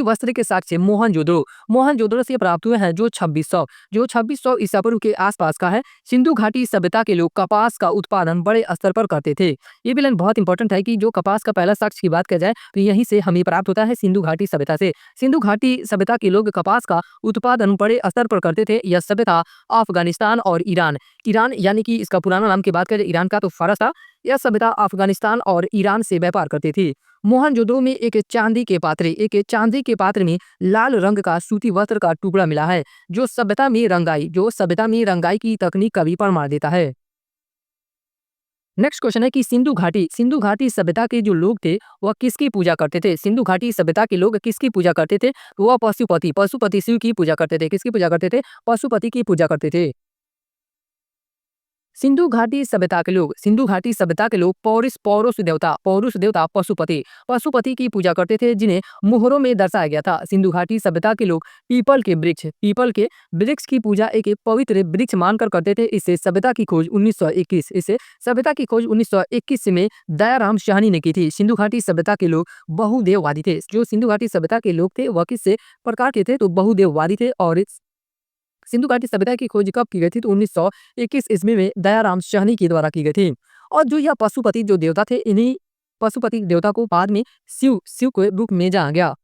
वस्त्र के साक्ष्य मोहनजोदड़ो से प्राप्त हुए हैं। जो 2600 ईसा पूर्व के आसपास का है। सिंधु घाटी सभ्यता के लोग कपास का उत्पादन बड़े स्तर पर करते थे। ये भी लाइन बहुत इंपॉर्टेंट है कि जो कपास का पहला साक्ष्य की बात की जाए तो यहीं से हमें प्राप्त होता है सिंधु घाटी सभ्यता से। सिंधु घाटी सभ्यता के लोग कपास का उत्पादन बड़े स्तर पर करते थे। यह सभ्यता अफगानिस्तान और ईरान यानी कि इसका पुराना नाम की बात करें ईरान का तो फारस था। यह सभ्यता अफगानिस्तान और ईरान से व्यापार करती थी। मोहनजोदड़ो में एक चांदी के पात्र में लाल रंग का सूती वस्त्र का टुकड़ा मिला है, जो सभ्यता में रंगाई की तकनीक का भी प्रमाण देता है। नेक्स्ट क्वेश्चन है कि सिंधु घाटी सभ्यता के जो लोग थे वह किसकी पूजा करते थे? सिंधु घाटी सभ्यता के लोग किसकी पूजा करते थे? तो वह पशुपति शिव की पूजा करते थे। किसकी पूजा करते थे? पशुपति की पूजा करते थे। सिंधु घाटी सभ्यता के लोग पौरुष देवता पशुपति की पूजा करते थे, जिन्हें मुहरों में दर्शाया गया था। सिंधु घाटी सभ्यता के लोग पीपल के वृक्ष की पूजा एक पवित्र वृक्ष मानकर करते थे। इसे सभ्यता की खोज 1921 में दयाराम साहनी ने की थी। सिंधु घाटी सभ्यता के लोग बहुदेववादी थे। जो सिंधु घाटी सभ्यता के लोग थे वह किस प्रकार के थे? तो बहुदेववादी थे। और सिंधु घाटी सभ्यता की खोज कब की गई थी? तो 1921 ईस्वी में दयाराम साहनी के द्वारा की गई थी। और जो यह पशुपति जो देवता थे, इन्हीं पशुपति देवता को बाद में शिव के रूप में जाना गया।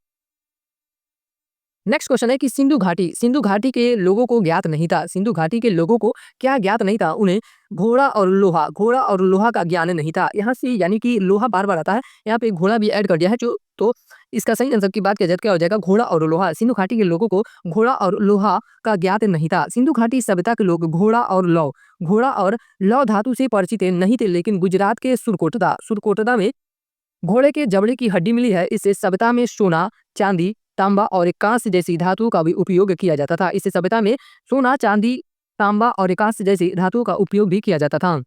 नेक्स्ट क्वेश्चन है कि सिंधु घाटी के लोगों को ज्ञात नहीं था। सिंधु घाटी के लोगों को क्या ज्ञात नहीं था? उन्हें घोड़ा और लोहा का ज्ञान नहीं था। यहाँ से यानी कि लोहा बार बार आता है, यहाँ पे घोड़ा भी ऐड कर दिया है। जो तो इसका सही आंसर की बात किया जाए क्या हो जाएगा? घोड़ा और लोहा। सिंधु घाटी के लोगों को घोड़ा और लोहा का ज्ञात नहीं था। सिंधु घाटी सभ्यता के लोग घोड़ा और लौ धातु से परिचित नहीं थे, लेकिन गुजरात के सुरकोटदा में घोड़े के जबड़े की हड्डी मिली है। इससे सभ्यता में सोना, चांदी, तांबा और कांस्य जैसी धातुओं का भी उपयोग किया जाता था। इस सभ्यता में सोना, चांदी, तांबा और कांस्य जैसी धातुओं का उपयोग भी किया जाता था।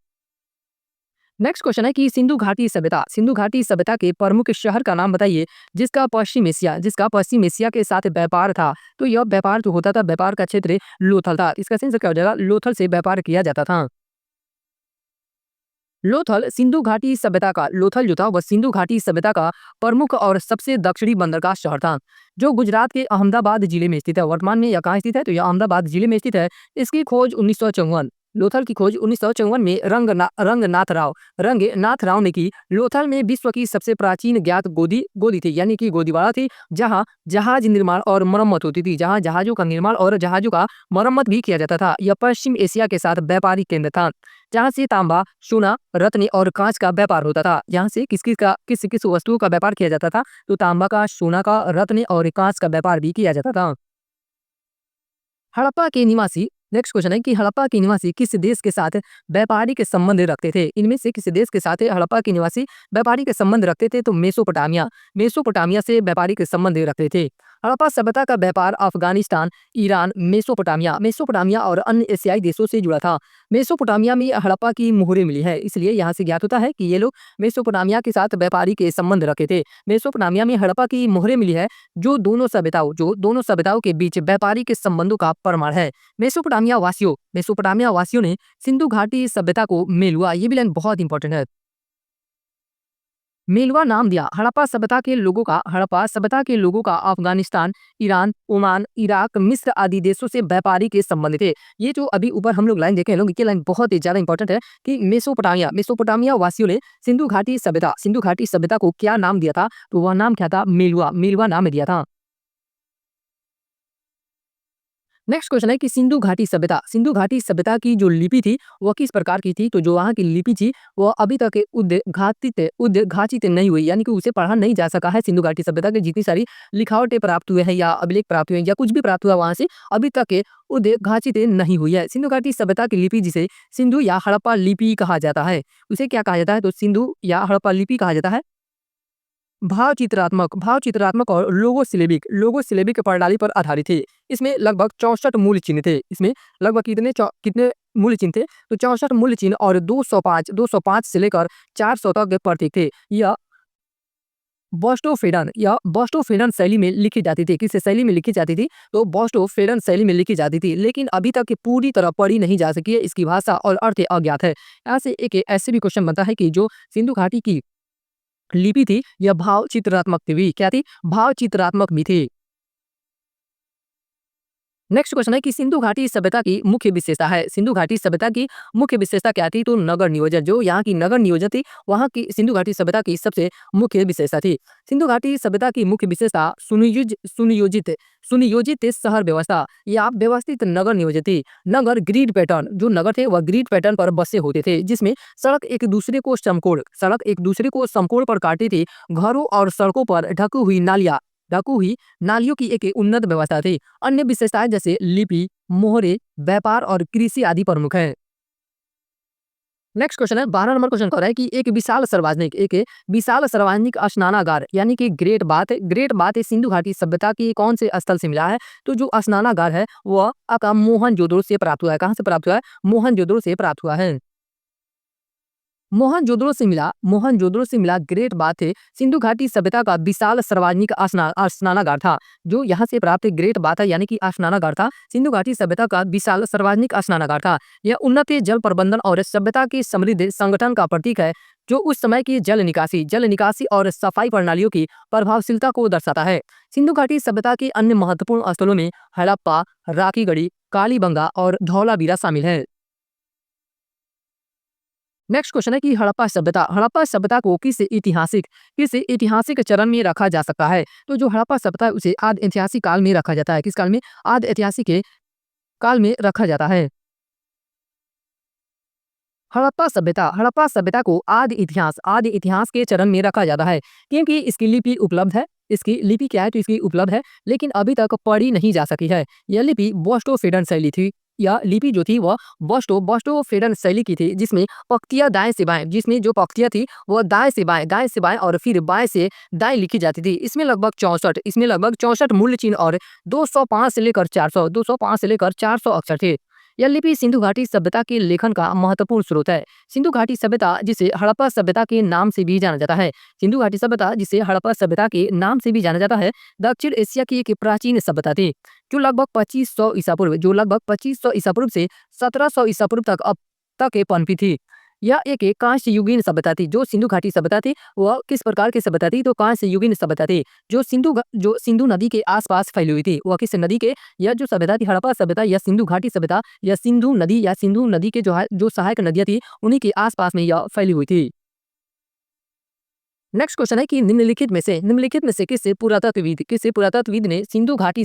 नेक्स्ट क्वेश्चन है कि सिंधु घाटी सभ्यता के प्रमुख शहर का नाम बताइए जिसका पश्चिम एशिया के साथ व्यापार था। तो यह व्यापार जो होता था, व्यापार का क्षेत्र लोथल था। इसका सही आंसर क्या हो जाएगा? लोथल से व्यापार किया जाता था। लोथल जो था वह सिंधु घाटी सभ्यता का प्रमुख और सबसे दक्षिणी बंदरगाह शहर था, जो गुजरात के अहमदाबाद जिले में स्थित है। वर्तमान में यह कहाँ स्थित है? तो यह अहमदाबाद जिले में स्थित है। इसकी खोज 1954 लोथल की खोज 1954 में रंगनाथ राव ने की। लोथल में विश्व की सबसे प्राचीन ज्ञात गोदी थी, यानी कि गोदीवाड़ा थी, जहाँ जहाज निर्माण और मरम्मत होती थी, जहाँ जहाजों का निर्माण और जहाजों का मरम्मत भी किया जाता था। यह पश्चिम एशिया के साथ व्यापारिक केंद्र था, जहाँ से तांबा, सोना, रत्न और कांच का व्यापार होता था। यहाँ से किस वस्तुओं का व्यापार किया जाता था? तो तांबा का, सोना का, रत्न और कांच का व्यापार भी किया जाता था। हड़प्पा के निवासी नेक्स्ट क्वेश्चन है कि हड़प्पा के निवासी किस देश के साथ व्यापारिक संबंध रखते थे? इनमें से किस देश के साथ हड़प्पा के निवासी व्यापारिक संबंध रखते थे? तो मेसोपोटामिया से व्यापारिक संबंध रखते थे। हड़प्पा सभ्यता का व्यापार अफगानिस्तान, ईरान, मेसोपोटामिया और अन्य एशियाई देशों से जुड़ा था। मेसोपोटामिया में हड़प्पा की मोहरें मिली है, इसलिए यहाँ से ज्ञात होता है कि ये लोग मेसोपोटामिया के साथ व्यापारी के संबंध रखे थे। मेसोपोटामिया में हड़प्पा की मोहरें मिली है, जो दोनों सभ्यताओं के बीच व्यापारी के संबंधों का प्रमाण है। मेसोपोटामिया वासियों ने सिंधु घाटी सभ्यता को मेलुआ, ये भी लाइन बहुत इंपॉर्टेंट है, मेलुआ नाम दिया। हड़प्पा सभ्यता के लोगों का अफगानिस्तान, ईरान, ओमान, इराक, मिस्र आदि देशों से व्यापारी के संबंध थे। ये जो अभी ऊपर हम लोग लाइन देखे हैं लोग, ये लाइन बहुत ही ज्यादा इंपॉर्टेंट है कि मेसोपोटामिया वासियों ने सिंधु घाटी सभ्यता को क्या नाम दिया था, तो वह नाम क्या था, मेलुआ नाम दिया था। नेक्स्ट क्वेश्चन है कि सिंधु घाटी सभ्यता की जो लिपि थी वह किस प्रकार की थी, तो जो वहाँ की लिपि थी वह अभी तक उद्घाटित नहीं हुई, यानी कि उसे पढ़ा नहीं जा सका है। सिंधु घाटी सभ्यता के जितनी सारी लिखावटें प्राप्त हुए हैं या अभिलेख प्राप्त हुए हैं या कुछ भी प्राप्त हुआ वहाँ से, अभी तक उद्घाटित नहीं हुई है। सिंधु घाटी सभ्यता की लिपि जिसे सिंधु या हड़प्पा लिपि कहा जाता है, उसे क्या कहा जाता है, तो सिंधु या हड़प्पा लिपि कहा जाता है। भावचित्रात्मक और लोगो सिलेबिक प्रणाली पर आधारित थे। इसमें लगभग 64 मूल चिन्ह थे। इसमें लगभग कितने मूल चिन्ह थे, तो 64 मूल चिन्ह और 205 से लेकर 400 तक के प्रतीक थे। यह बॉस्टोफेडन शैली में लिखी जाती थी। किस शैली में लिखी जाती थी, तो बॉस्टोफेडन शैली में लिखी जाती थी, लेकिन अभी तक पूरी तरह पढ़ी नहीं जा सकी है। इसकी भाषा और अर्थ अज्ञात है। यहाँ से एक ऐसे भी क्वेश्चन बनता है कि जो सिंधु घाटी की लिपि थी यह भाव चित्रात्मक थी, क्या थी, भाव चित्रात्मक भी थी। नेक्स्ट क्वेश्चन है कि सिंधु घाटी सभ्यता की मुख्य विशेषता है। सिंधु घाटी सभ्यता की मुख्य विशेषता क्या थी, तो नगर नियोजन, जो यहाँ की नगर नियोजन थी वहाँ की सिंधु घाटी सभ्यता की सबसे मुख्य विशेषता थी। सिंधु घाटी सभ्यता की मुख्य विशेषता सुनियोजित शहर व्यवस्था या व्यवस्थित नगर नियोजन थी। जो नगर थे वह ग्रिड पैटर्न पर बसे होते थे, जिसमें सड़क एक दूसरे को समकोण पर काटती थी। घरों और सड़कों पर ढकी हुई नालियों की एक उन्नत व्यवस्था थी। अन्य विशेषताएं जैसे लिपि, मोहरे, व्यापार और कृषि आदि प्रमुख है। नेक्स्ट क्वेश्चन है 12 नंबर क्वेश्चन कह रहा है कि एक विशाल सार्वजनिक स्नानागार यानी कि ग्रेट बात सिंधु घाटी सभ्यता की कौन से स्थल से मिला है, तो जो स्नानागार है वह आपका मोहनजोदड़ो से प्राप्त हुआ है। कहाँ से प्राप्त हुआ है, मोहनजोदड़ो से प्राप्त हुआ है। मोहनजोदड़ो से मिला ग्रेट बाथ सिंधु घाटी सभ्यता का विशाल सार्वजनिक स्नानागार था। जो यहाँ से प्राप्त ग्रेट बाथ यानी कि स्नानागार था, सिंधु घाटी सभ्यता का विशाल सार्वजनिक स्नानागार था। यह उन्नत जल प्रबंधन और सभ्यता के समृद्ध संगठन का प्रतीक है, जो उस समय की जल निकासी और सफाई प्रणालियों की प्रभावशीलता को दर्शाता है। सिंधु घाटी सभ्यता के अन्य महत्वपूर्ण स्थलों में हड़प्पा, राखीगढ़ी, कालीबंगा और धौलावीरा शामिल है। नेक्स्ट क्वेश्चन है कि हड़प्पा सभ्यता को किस ऐतिहासिक चरण में रखा जा सकता है, तो जो हड़प्पा सभ्यता है उसे आदि ऐतिहासिक काल में रखा जाता है। किस काल में, आदि ऐतिहासिक के काल में रखा जाता है। हड़प्पा सभ्यता को आदि इतिहास के चरण में रखा जाता है, क्योंकि इसकी लिपि उपलब्ध है। इसकी लिपि क्या है, तो इसकी उपलब्ध है, लेकिन अभी तक पढ़ी नहीं जा सकी है। यह लिपि बॉस्टोफेडन शैली थी। यह लिपि जो थी वह बॉस्टोफेडन शैली की थी, जिसमें पंक्तियां दाएं से बाएं, जिसमें जो पंक्तियां थी वह दाएं से बाएं और फिर बाएं से दाएं लिखी जाती थी। इसमें लगभग 64 मूल्य चिन्ह और 205 से लेकर 400 अक्षर थे। यह लिपि सिंधु घाटी सभ्यता के लेखन का महत्वपूर्ण स्रोत है। सिंधु घाटी सभ्यता जिसे हड़प्पा सभ्यता के नाम से भी जाना जाता है, दक्षिण एशिया की एक प्राचीन सभ्यता थी, जो लगभग 2500 ईसा पूर्व से 1700 ईसा पूर्व तक पनपी थी। यह एक कांस्य युगीन सभ्यता थी। जो सिंधु घाटी सभ्यता थी वह किस प्रकार की सभ्यता थी, तो कांस्य युगीन सभ्यता थी, जो सिंधु नदी के आसपास फैली हुई थी। वह किस नदी के, यह जो सभ्यता थी हड़प्पा सभ्यता या सिंधु घाटी सभ्यता या सिंधु नदी के जो सहायक नदियां थी उन्हीं के आसपास में यह फैली हुई थी। नेक्स्ट क्वेश्चन है कि निम्नलिखित में से किस पुरातत्वविद ने सिंधु घाटी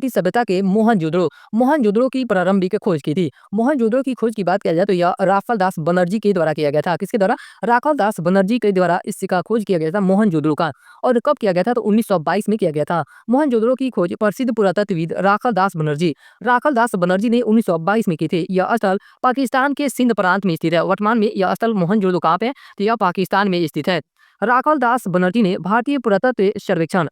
सभ्यता के मोहनजोदड़ो की प्रारंभिक खोज की थी। मोहनजोदड़ो की खोज की बात किया जाए तो यह राखाल दास बनर्जी के द्वारा किया गया था। किसके द्वारा, राखाल दास बनर्जी के द्वारा इसका खोज किया गया था मोहनजोदड़ो का। और कब किया गया था, तो 1922 में किया गया था। मोहनजोदड़ो की खोज प्रसिद्ध पुरातत्वविद राखाल दास बनर्जी ने 1922 में की थी। यह स्थल पाकिस्तान के सिंध प्रांत में स्थित है। वर्तमान में यह स्थल मोहनजोदड़ो कहाँ पे है, तो यह पाकिस्तान में स्थित है। राखाल दास बनर्जी ने भारतीय पुरातत्व सर्वेक्षण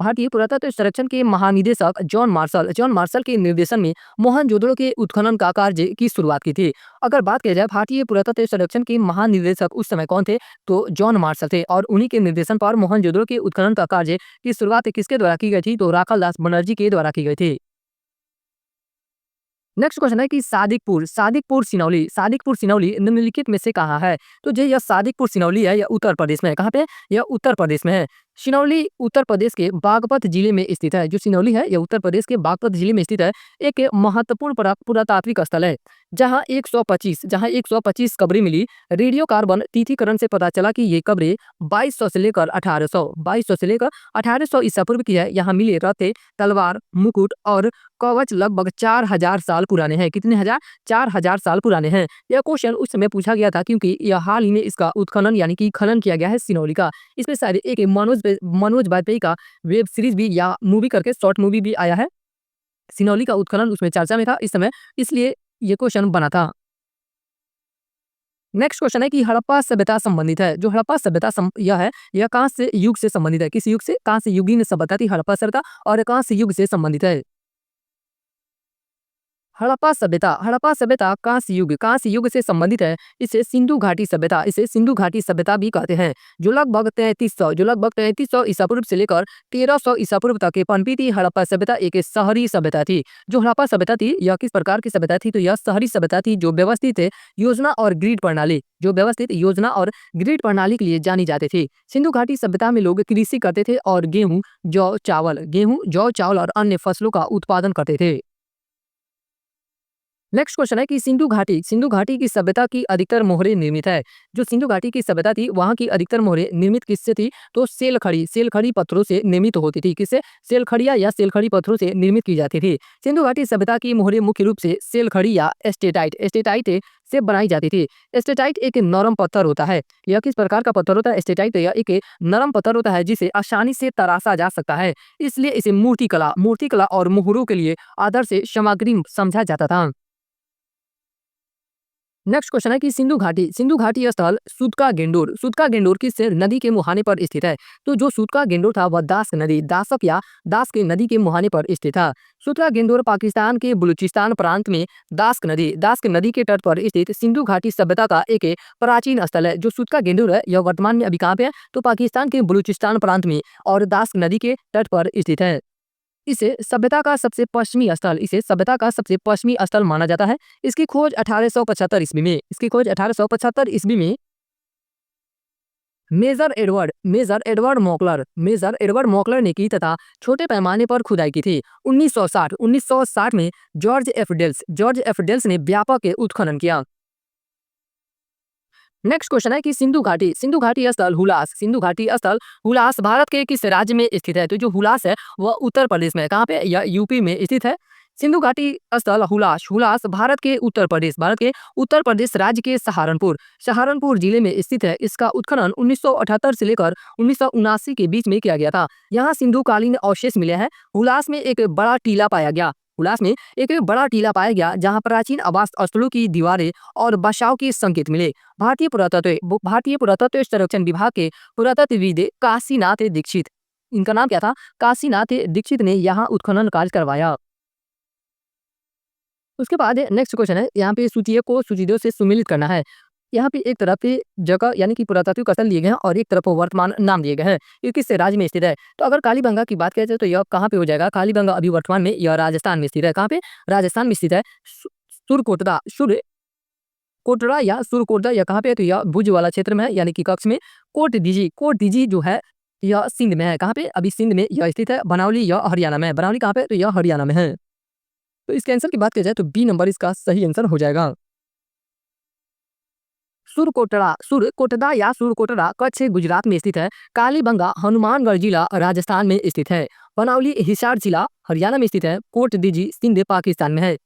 भारतीय पुरातत्व सर्वेक्षण के महानिदेशक जॉन मार्शल के निर्देशन में मोहनजोदड़ो के उत्खनन का कार्य की शुरुआत की थी। अगर बात की जाए भारतीय पुरातत्व सर्वेक्षण के महानिदेशक उस समय कौन थे, तो जॉन मार्शल थे और उन्हीं के निर्देशन पर मोहनजोदड़ो के उत्खनन का कार्य की शुरुआत किसके द्वारा की गई थी, तो राखाल दास बनर्जी के द्वारा की गई थी। नेक्स्ट क्वेश्चन है कि सादिकपुर सिनौली निम्नलिखित में से कहाँ है। तो जो यह सादिकपुर सिनौली है, यह उत्तर प्रदेश में है। कहाँ पे? यह उत्तर प्रदेश में है। सिनौली उत्तर प्रदेश के बागपत जिले में स्थित है। जो सिनौली है, यह उत्तर प्रदेश के बागपत जिले में स्थित है। एक महत्वपूर्ण पुरातात्विक स्थल है जहाँ 125 कब्रें मिली। रेडियो कार्बन तिथीकरण से पता चला कि ये कब्रें 2200 से लेकर 1800 ईसा पूर्व की है। यहाँ मिले रथे, तलवार, मुकुट और कवच लगभग 4000 साल पुराने हैं। कितने हजार? 4000 साल पुराने हैं। यह क्वेश्चन उस समय पूछा गया था क्योंकि यह हाल ही में इसका उत्खनन यानी कि खनन किया गया है सिनौली का। इसमें शायद एक मनोज वाजपेयी का वेब सीरीज भी या मूवी करके शॉर्ट मूवी भी आया है। सिनौली का उत्खनन उसमें चर्चा में था इस समय, इसलिए ये क्वेश्चन बना था। नेक्स्ट क्वेश्चन है कि हड़प्पा सभ्यता संबंधित है। जो हड़प्पा सभ्यता यह है, यह कहाँ से युग से संबंधित है? किस युग से? कहाँ से युगीन सभ्यता थी हड़प्पा सभ्यता और कहाँ से युग से संबंधित है? हड़प्पा सभ्यता कांस्य युग से संबंधित है। इसे सिंधु घाटी सभ्यता भी कहते हैं। जो लगभग 3300 ईसा पूर्व से लेकर 1300 ईसा पूर्व तक के पनपी थी। हड़प्पा सभ्यता एक शहरी सभ्यता थी। जो हड़प्पा सभ्यता थी, यह किस प्रकार की सभ्यता थी, तो यह शहरी सभ्यता थी जो व्यवस्थित योजना और ग्रिड प्रणाली के लिए जानी जाती थी। सिंधु घाटी सभ्यता में लोग कृषि करते थे और गेहूं, जौ, चावल और अन्य फसलों का उत्पादन करते थे। नेक्स्ट क्वेश्चन है कि सिंधु घाटी की सभ्यता की अधिकतर मोहरें निर्मित है। जो सिंधु घाटी की सभ्यता थी, वहां की अधिकतर मोहरें निर्मित किससे थी, तो सेल खड़ी पत्थरों से निर्मित होती थी। किससे? सेल खड़ी पत्थरों से निर्मित की जाती थी। सिंधु घाटी सभ्यता की मोहरें मुख्य रूप से सेल खड़ी या एस्टेटाइट से बनाई जाती थी। एस्टेटाइट एक नरम पत्थर होता है। यह किस प्रकार का पत्थर होता है? एस्टेटाइट यह एक नरम पत्थर होता है जिसे आसानी से तराशा जा सकता है। इसलिए इसे मूर्तिकला और मोहरों के लिए आदर्श सामग्री समझा जाता था। नेक्स्ट क्वेश्चन है कि सिंधु घाटी स्थल सूतका गेंडोर किस नदी के मुहाने पर स्थित है। तो जो सूतका गेंडोर था वह दास के नदी के मुहाने पर स्थित था। सूतका गेंडोर पाकिस्तान के बलूचिस्तान प्रांत में दास के नदी के तट पर स्थित सिंधु घाटी सभ्यता का एक प्राचीन स्थल है। जो सूतका गेंडोर है, यह वर्तमान में अभी कहाँ पे है, तो पाकिस्तान के बलूचिस्तान प्रांत में और दास नदी के तट पर स्थित है। इसे सभ्यता का सबसे पश्चिमी स्थल माना जाता है। इसकी खोज 1875 ईस्वी में मेजर एडवर्ड मॉकलर ने की तथा छोटे पैमाने पर खुदाई की थी। 1960 में जॉर्ज एफ डेल्स ने व्यापक उत्खनन किया। नेक्स्ट क्वेश्चन है कि सिंधु घाटी स्थल हुलास भारत के किस राज्य में स्थित है। तो जो हुलास है वह उत्तर प्रदेश में है। कहाँ पे? यह यूपी में स्थित है। सिंधु घाटी स्थल हुलास भारत के उत्तर प्रदेश राज्य के सहारनपुर जिले में स्थित है। इसका उत्खनन 1978 से लेकर 1979 के बीच में किया गया था। यहाँ सिंधु कालीन अवशेष मिले हैं। हुलास में एक बड़ा टीला पाया गया जहाँ प्राचीन आवास स्थलों की दीवारें और बचाव के संकेत मिले। भारतीय पुरातत्व सर्वेक्षण विभाग के पुरातत्वविद काशीनाथ दीक्षित, इनका नाम क्या था? काशीनाथ दीक्षित ने यहाँ उत्खनन कार्य करवाया। उसके बाद नेक्स्ट क्वेश्चन है, यहाँ पे सूची को सूची 2 से सुमेलित करना है। यहाँ पे एक तरफ पे जगह यानी कि पुरातात्विक स्थल दिए गए हैं और एक तरफ वर्तमान नाम दिए गए हैं। ये किस राज्य में स्थित है? तो अगर कालीबंगा की बात किया जाए तो यह कहाँ पे हो जाएगा? कालीबंगा अभी वर्तमान में यह राजस्थान में स्थित है। कहाँ पे? राजस्थान में स्थित है। सुरकोटदा यह कहाँ पे है? तो यह भुज वाला क्षेत्र में है यानी कि कक्ष में। कोट दीजी जो है यह सिंध में है। कहाँ पे? अभी सिंध में यह स्थित है। बनावली यह हरियाणा में है। बनावली कहाँ पे? तो यह हरियाणा में है। तो इसके आंसर की बात की जाए तो बी नंबर इसका सही आंसर हो जाएगा। सुरकोटड़ा कच्छ गुजरात में स्थित है। कालीबंगा हनुमानगढ़ जिला राजस्थान में स्थित है। बनावली हिसार जिला हरियाणा में स्थित है। कोट दीजी सिंध पाकिस्तान में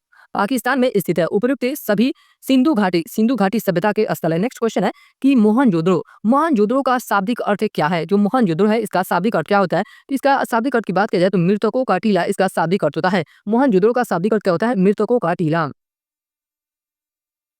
स्थित है। उपयुक्त सभी सिंधु घाटी सभ्यता के स्थल है। नेक्स्ट क्वेश्चन है कि मोहनजोदड़ो का शाब्दिक अर्थ क्या है। जो मोहनजोदड़ो है इसका शाब्दिक अर्थ क्या होता है? तो इसका शाब्दिक अर्थ की बात की जाए तो मृतकों का टीला इसका शाब्दिक अर्थ होता है। मोहनजोदड़ो का शाब्दिक अर्थ क्या होता है? मृतकों का टीला।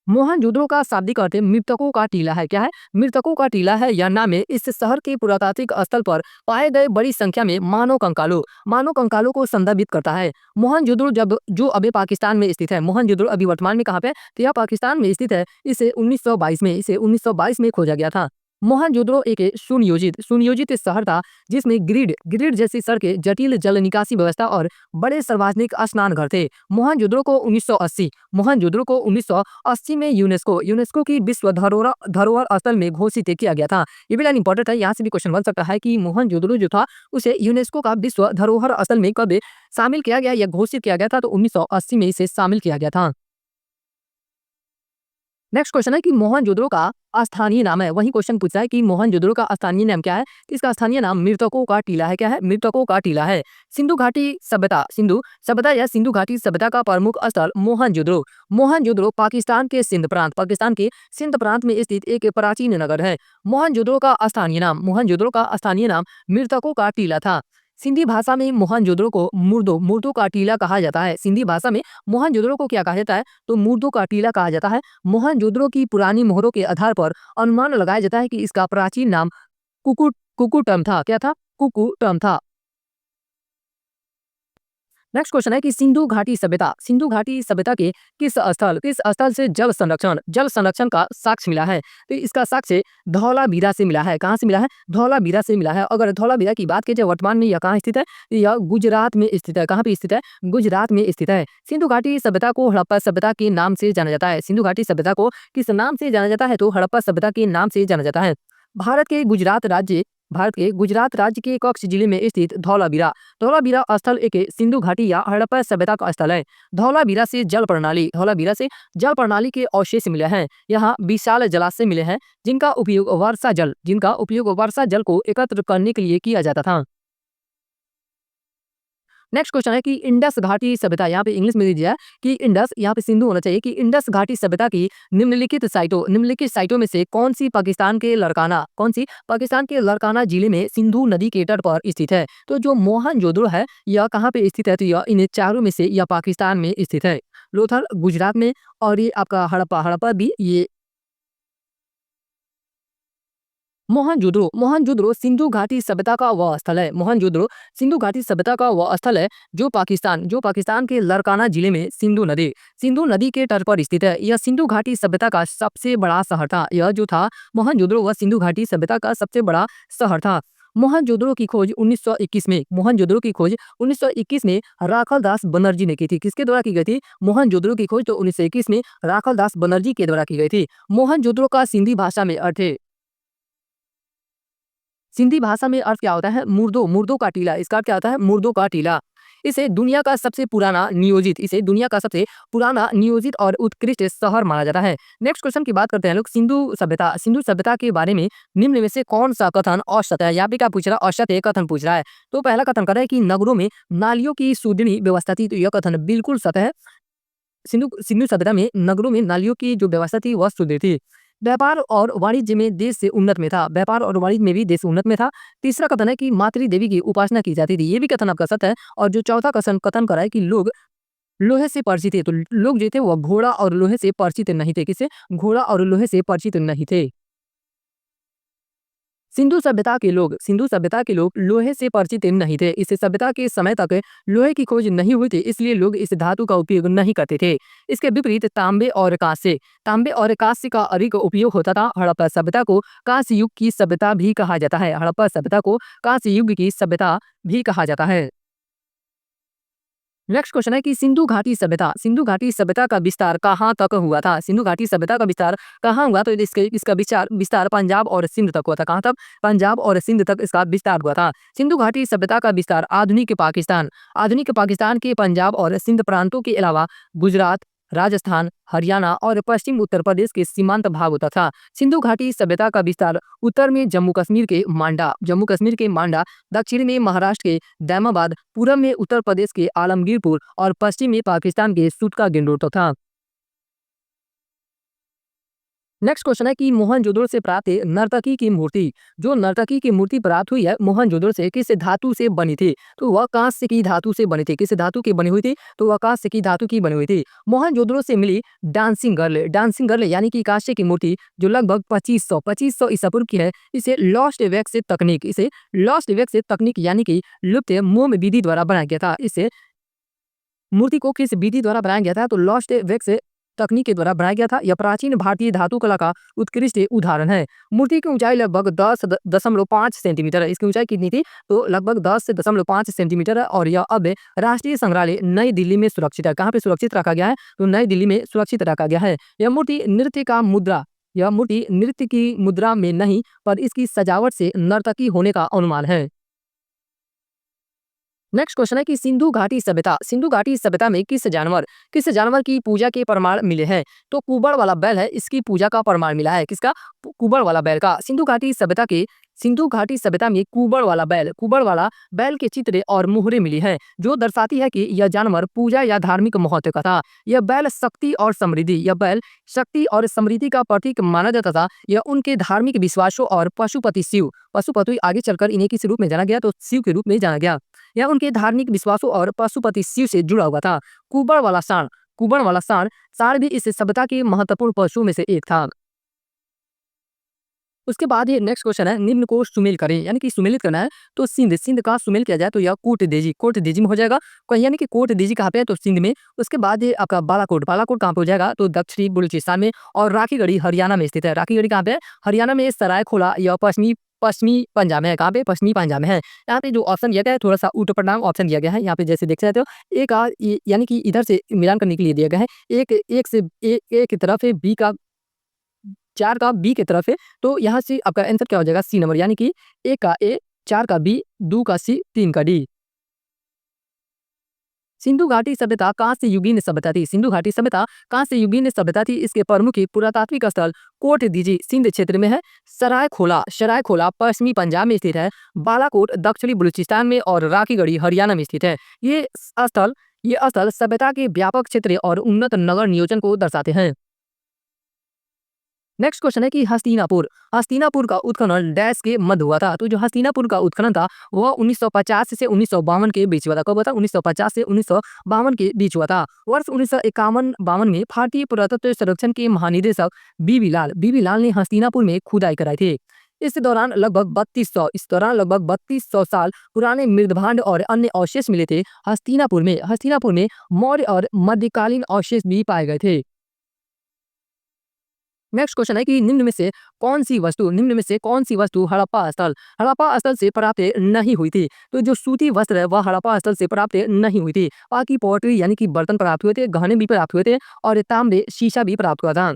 मोहनजोदड़ो का शाब्दिक अर्थ मृतकों का टीला है। क्या है? मृतकों का टीला है। यह नाम है इस शहर के पुरातात्विक स्थल पर पाए गए बड़ी संख्या में मानव कंकालों को संदर्भित करता है। मोहनजोदड़ो जब जो अभी पाकिस्तान में स्थित है, मोहनजोदड़ो अभी वर्तमान में कहाँ पे है? तो यह पाकिस्तान में स्थित है। इसे 1922 में खोजा गया था। मोहनजोदड़ो एक सुनियोजित शहर था जिसमें ग्रिड जैसी सड़कें, जटिल जल निकासी व्यवस्था और बड़े सार्वजनिक स्नान घर थे। मोहनजोदड़ो को 1980 में यूनेस्को की विश्व धरोहर स्थल में घोषित किया गया था। ये भी लाइन इंपॉर्टेंट है, यहाँ से भी क्वेश्चन बन सकता है कि मोहनजोदड़ो जो था उसे यूनेस्को का विश्व धरोहर स्थल में कब शामिल किया गया या घोषित किया गया था? तो 1980 में इसे शामिल किया गया था। नेक्स्ट क्वेश्चन है कि मोहनजोदड़ो का स्थानीय नाम है। वही क्वेश्चन पूछा है कि मोहनजोदड़ो का स्थानीय नाम क्या है? तो इसका स्थानीय नाम मृतकों का टीला है। क्या है? मृतकों का टीला है। सिंधु सभ्यता या सिंधु घाटी सभ्यता का प्रमुख स्थल मोहनजोदड़ो पाकिस्तान के सिंध प्रांत में स्थित एक प्राचीन नगर है। मोहनजोदड़ो का स्थानीय नाम मृतकों का टीला था। सिंधी भाषा में मोहनजोदड़ो को मुर्दों का टीला कहा जाता है। सिंधी भाषा में मोहनजोदड़ो को क्या कहा जाता है? तो मुर्दों का टीला कहा जाता है। मोहनजोदड़ो की पुरानी मोहरों के आधार पर अनुमान लगाया जाता है कि इसका प्राचीन नाम कुकुटम था। क्या था? कुकुटम था। नेक्स्ट क्वेश्चन है कि सिंधु घाटी सभ्यता के किस स्थल से जल संरक्षण का साक्ष्य मिला है? तो इसका साक्ष्य धौलावीरा से मिला है। कहाँ से मिला है? धौलावीरा से मिला है। अगर धौलावीरा की बात की जाए वर्तमान में यह कहाँ स्थित है? यह गुजरात में स्थित है। कहाँ पे स्थित है? गुजरात में स्थित है। सिंधु घाटी सभ्यता को हड़प्पा सभ्यता के नाम से जाना जाता है। सिंधु घाटी सभ्यता को किस नाम से जाना जाता है? तो हड़प्पा सभ्यता के नाम से जाना जाता है। भारत के गुजरात राज्य के कच्छ जिले में स्थित धौलावीरा स्थल एक सिंधु घाटी या हड़प्पा सभ्यता का स्थल है। धौलावीरा से जल प्रणाली के अवशेष मिले हैं। यहाँ विशाल जलाशय मिले हैं जिनका उपयोग वर्षा जल को एकत्र करने के लिए किया जाता था। नेक्स्ट क्वेश्चन है कि इंडस घाटी सभ्यता, यहाँ पे इंग्लिश में दिया है कि इंडस, यहाँ पे सिंधु होना चाहिए, कि इंडस घाटी सभ्यता की निम्नलिखित साइटों में से कौन सी पाकिस्तान के लड़काना जिले में सिंधु नदी के तट पर स्थित है? तो जो मोहनजोदड़ो है यह कहाँ पे स्थित है? तो यह इन चारों में से यह पाकिस्तान में स्थित है। लोथल गुजरात में, और ये आपका हड़प्पा भी ये मोहनजोदड़ो सिंधु घाटी सभ्यता का वह स्थल है। मोहनजोदड़ो सिंधु घाटी सभ्यता का वह स्थल है जो पाकिस्तान के लड़काना जिले में सिंधु नदी के तट पर स्थित है। यह सिंधु घाटी सभ्यता का सबसे बड़ा शहर था। यह जो था मोहनजोदड़ो वह सिंधु घाटी सभ्यता का सबसे बड़ा शहर था। मोहनजोदड़ो की खोज 1921 में राखल दास बनर्जी ने की थी। किसके द्वारा की गई थी? मोहनजोदड़ो की खोज तो 1921 में राखल दास बनर्जी के द्वारा की गई थी। मोहनजोदड़ो का सिंधी भाषा में अर्थ क्या होता है? मुर्दों का टीला। इसका अर्थ क्या होता है? मुर्दों का टीला। इसे दुनिया का सबसे पुराना नियोजित और उत्कृष्ट शहर माना जाता है। नेक्स्ट क्वेश्चन की बात करते हैं लोग सिंधु सभ्यता के बारे में निम्न में से कौन सा कथन असत्य है? यहाँ पे क्या पूछ रहा है? असत्य कथन पूछ रहा है। तो पहला कथन कर रहा है कि नगरों में नालियों की सुदृढ़ व्यवस्था थी। तो यह कथन बिल्कुल सत्य है। सिंधु सभ्यता में नगरों में नालियों की जो व्यवस्था थी वह सुदृढ़ थी। व्यापार और वाणिज्य में देश से उन्नत में था। व्यापार और वाणिज्य में भी देश उन्नत में था। तीसरा कथन है कि मातृ देवी की उपासना की जाती थी। ये भी कथन आपका सत्य है। और जो चौथा कथन करा है कि लोग लोहे से परिचित थे। तो लोग जो थे वह घोड़ा और लोहे से परिचित नहीं थे। किससे? घोड़ा और लोहे से परिचित नहीं थे। सिंधु सभ्यता के लोग लोहे से परिचित नहीं थे। इस सभ्यता के समय तक लोहे की खोज नहीं हुई थी, इसलिए लोग इस धातु का उपयोग नहीं करते थे। इसके विपरीत तांबे और कांस्य का अधिक उपयोग होता था। हड़प्पा सभ्यता को कांस्य युग की सभ्यता भी कहा जाता है। हड़प्पा सभ्यता को कांस्य युग की सभ्यता भी कहा जाता है। नेक्स्ट क्वेश्चन है कि सिंधु घाटी सभ्यता का विस्तार कहाँ तक हुआ था? सिंधु घाटी सभ्यता का विस्तार कहाँ हुआ? तो इसका विस्तार पंजाब और सिंध तक हुआ था। कहाँ तक? पंजाब और सिंध तक इसका विस्तार हुआ था। सिंधु घाटी सभ्यता का विस्तार आधुनिक पाकिस्तान के पंजाब और सिंध प्रांतों के अलावा गुजरात, राजस्थान, हरियाणा और पश्चिम उत्तर प्रदेश के सीमांत भाग होता था। सिंधु घाटी सभ्यता का विस्तार उत्तर में जम्मू कश्मीर के मांडा, दक्षिण में महाराष्ट्र के दैमाबाद, पूर्व में उत्तर प्रदेश के आलमगीरपुर और पश्चिम में पाकिस्तान के सूट का गिंडोर था। नेक्स्ट क्वेश्चन है कि मोहनजोदड़ो से प्राप्त नर्तकी की मूर्ति, जो नर्तकी की मूर्ति प्राप्त हुई है मोहनजोदड़ो से, किस धातु से बनी थी? तो वह कांस्य की धातु से बनी थी। किस धातु की बनी हुई थी? तो वह कांस्य की धातु की बनी हुई थी। मोहनजोदड़ो से मिली डांसिंग गर्ल यानी कि कांस्य की मूर्ति, जो लगभग 2500 ईसा पूर्व की है। इसे लॉस्ट वैक्स तकनीक यानी कि लुप्त मोम विधि द्वारा बनाया गया था। इसे मूर्ति को किस विधि द्वारा बनाया गया था? तो लॉस्ट वैक्स तकनीक के द्वारा बनाया गया था। यह प्राचीन भारतीय धातु कला का उत्कृष्ट उदाहरण है। मूर्ति की ऊंचाई लगभग 10.5 सेंटीमीटर है। इसकी ऊंचाई कितनी थी? तो लगभग 10.5 सेंटीमीटर है और यह अब राष्ट्रीय संग्रहालय नई दिल्ली में सुरक्षित है। कहाँ पे सुरक्षित रखा गया है? तो नई दिल्ली में सुरक्षित रखा गया है। यह मूर्ति नृत्य की मुद्रा में नहीं, पर इसकी सजावट से नर्तकी होने का अनुमान है। नेक्स्ट क्वेश्चन है कि सिंधु घाटी सभ्यता में किस जानवर की पूजा के प्रमाण मिले हैं? तो कुबड़ वाला बैल है, इसकी पूजा का प्रमाण मिला है। किसका? कुबड़ वाला बैल का। सिंधु घाटी सभ्यता में कुबड़ वाला बैल के चित्र और मुहरें मिली है, जो दर्शाती है कि यह जानवर पूजा या धार्मिक महत्व का था। यह बैल शक्ति और समृद्धि का प्रतीक माना जाता था। यह उनके धार्मिक विश्वासों और पशुपति आगे चलकर इन्हें किस रूप में जाना गया? तो शिव के रूप में जाना गया। यह उनके धार्मिक विश्वासों और पशुपति शिव से जुड़ा हुआ था। कुबड़ वाला सांड भी इस सभ्यता के महत्वपूर्ण पशुओं में से एक था। उसके बाद ये नेक्स्ट क्वेश्चन है, निम्न को सुमेल करें, यानी कि सुमेलित करना है। तो सिंध का सुमेल किया जाए तो यह कोट देजी में हो जाएगा। यानी कि कोट देजी कहाँ पे है? तो सिंध में। उसके बाद ये आपका बालाकोट कहाँ पे हो जाएगा? तो दक्षिणी बलूचिस्तान में। और राखीगढ़ी हरियाणा में स्थित है। राखीगढ़ी कहाँ पे है? हरियाणा में। सरायखोला यह पश्चिमी पंजाब में है। कहाँ पे? पश्चिमी पंजाब में है। यहाँ पे जो ऑप्शन दिया गया है थोड़ा सा ऊटपटांग ऑप्शन दिया गया है। यहाँ पे जैसे देख सकते हो यानी कि इधर से मिलान करने के लिए दिया गया है। एक की तरफ है, बी का 4 का बी की तरफ है। तो यहाँ से आपका आंसर क्या हो जाएगा? सी नंबर, यानी कि 1 का ए, 4 का बी, 2 का सी, 3 का डी। सिंधु घाटी सभ्यता कांस्य युगीन सभ्यता थी। इसके प्रमुख पुरातात्विक स्थल कोट दीजी सिंध क्षेत्र में है। सरायखोला पश्चिमी पंजाब में स्थित है। बालाकोट दक्षिणी बलूचिस्तान में और राखीगढ़ी हरियाणा में स्थित है। ये स्थल सभ्यता के व्यापक क्षेत्र और उन्नत नगर नियोजन को दर्शाते हैं। नेक्स्ट क्वेश्चन है कि हस्तिनापुर का उत्खनन डैश के मध्य हुआ था। तो जो हस्तिनापुर का उत्खनन था वह 1950 से 1952 के बीच हुआ था। कब हुआ था? 1950 से 1952 के बीच हुआ था। वर्ष 1951-52 में भारतीय पुरातत्व सर्वेक्षण के महानिदेशक बीबी लाल ने हस्तिनापुर में खुदाई कराई थी। इस दौरान लगभग 3200 साल पुराने मृदभांड और अन्य अवशेष मिले थे। हस्तिनापुर में मौर्य और मध्यकालीन अवशेष भी पाए गए थे। नेक्स्ट क्वेश्चन है कि निम्न में से कौन सी वस्तु हड़प्पा स्थल से प्राप्त नहीं हुई थी? तो जो सूती वस्त्र है वह हड़प्पा स्थल से प्राप्त नहीं हुई थी। बाकी पोर्टरी यानी कि बर्तन प्राप्त हुए थे, गहने भी प्राप्त हुए थे और तांबे शीशा भी प्राप्त हुआ था।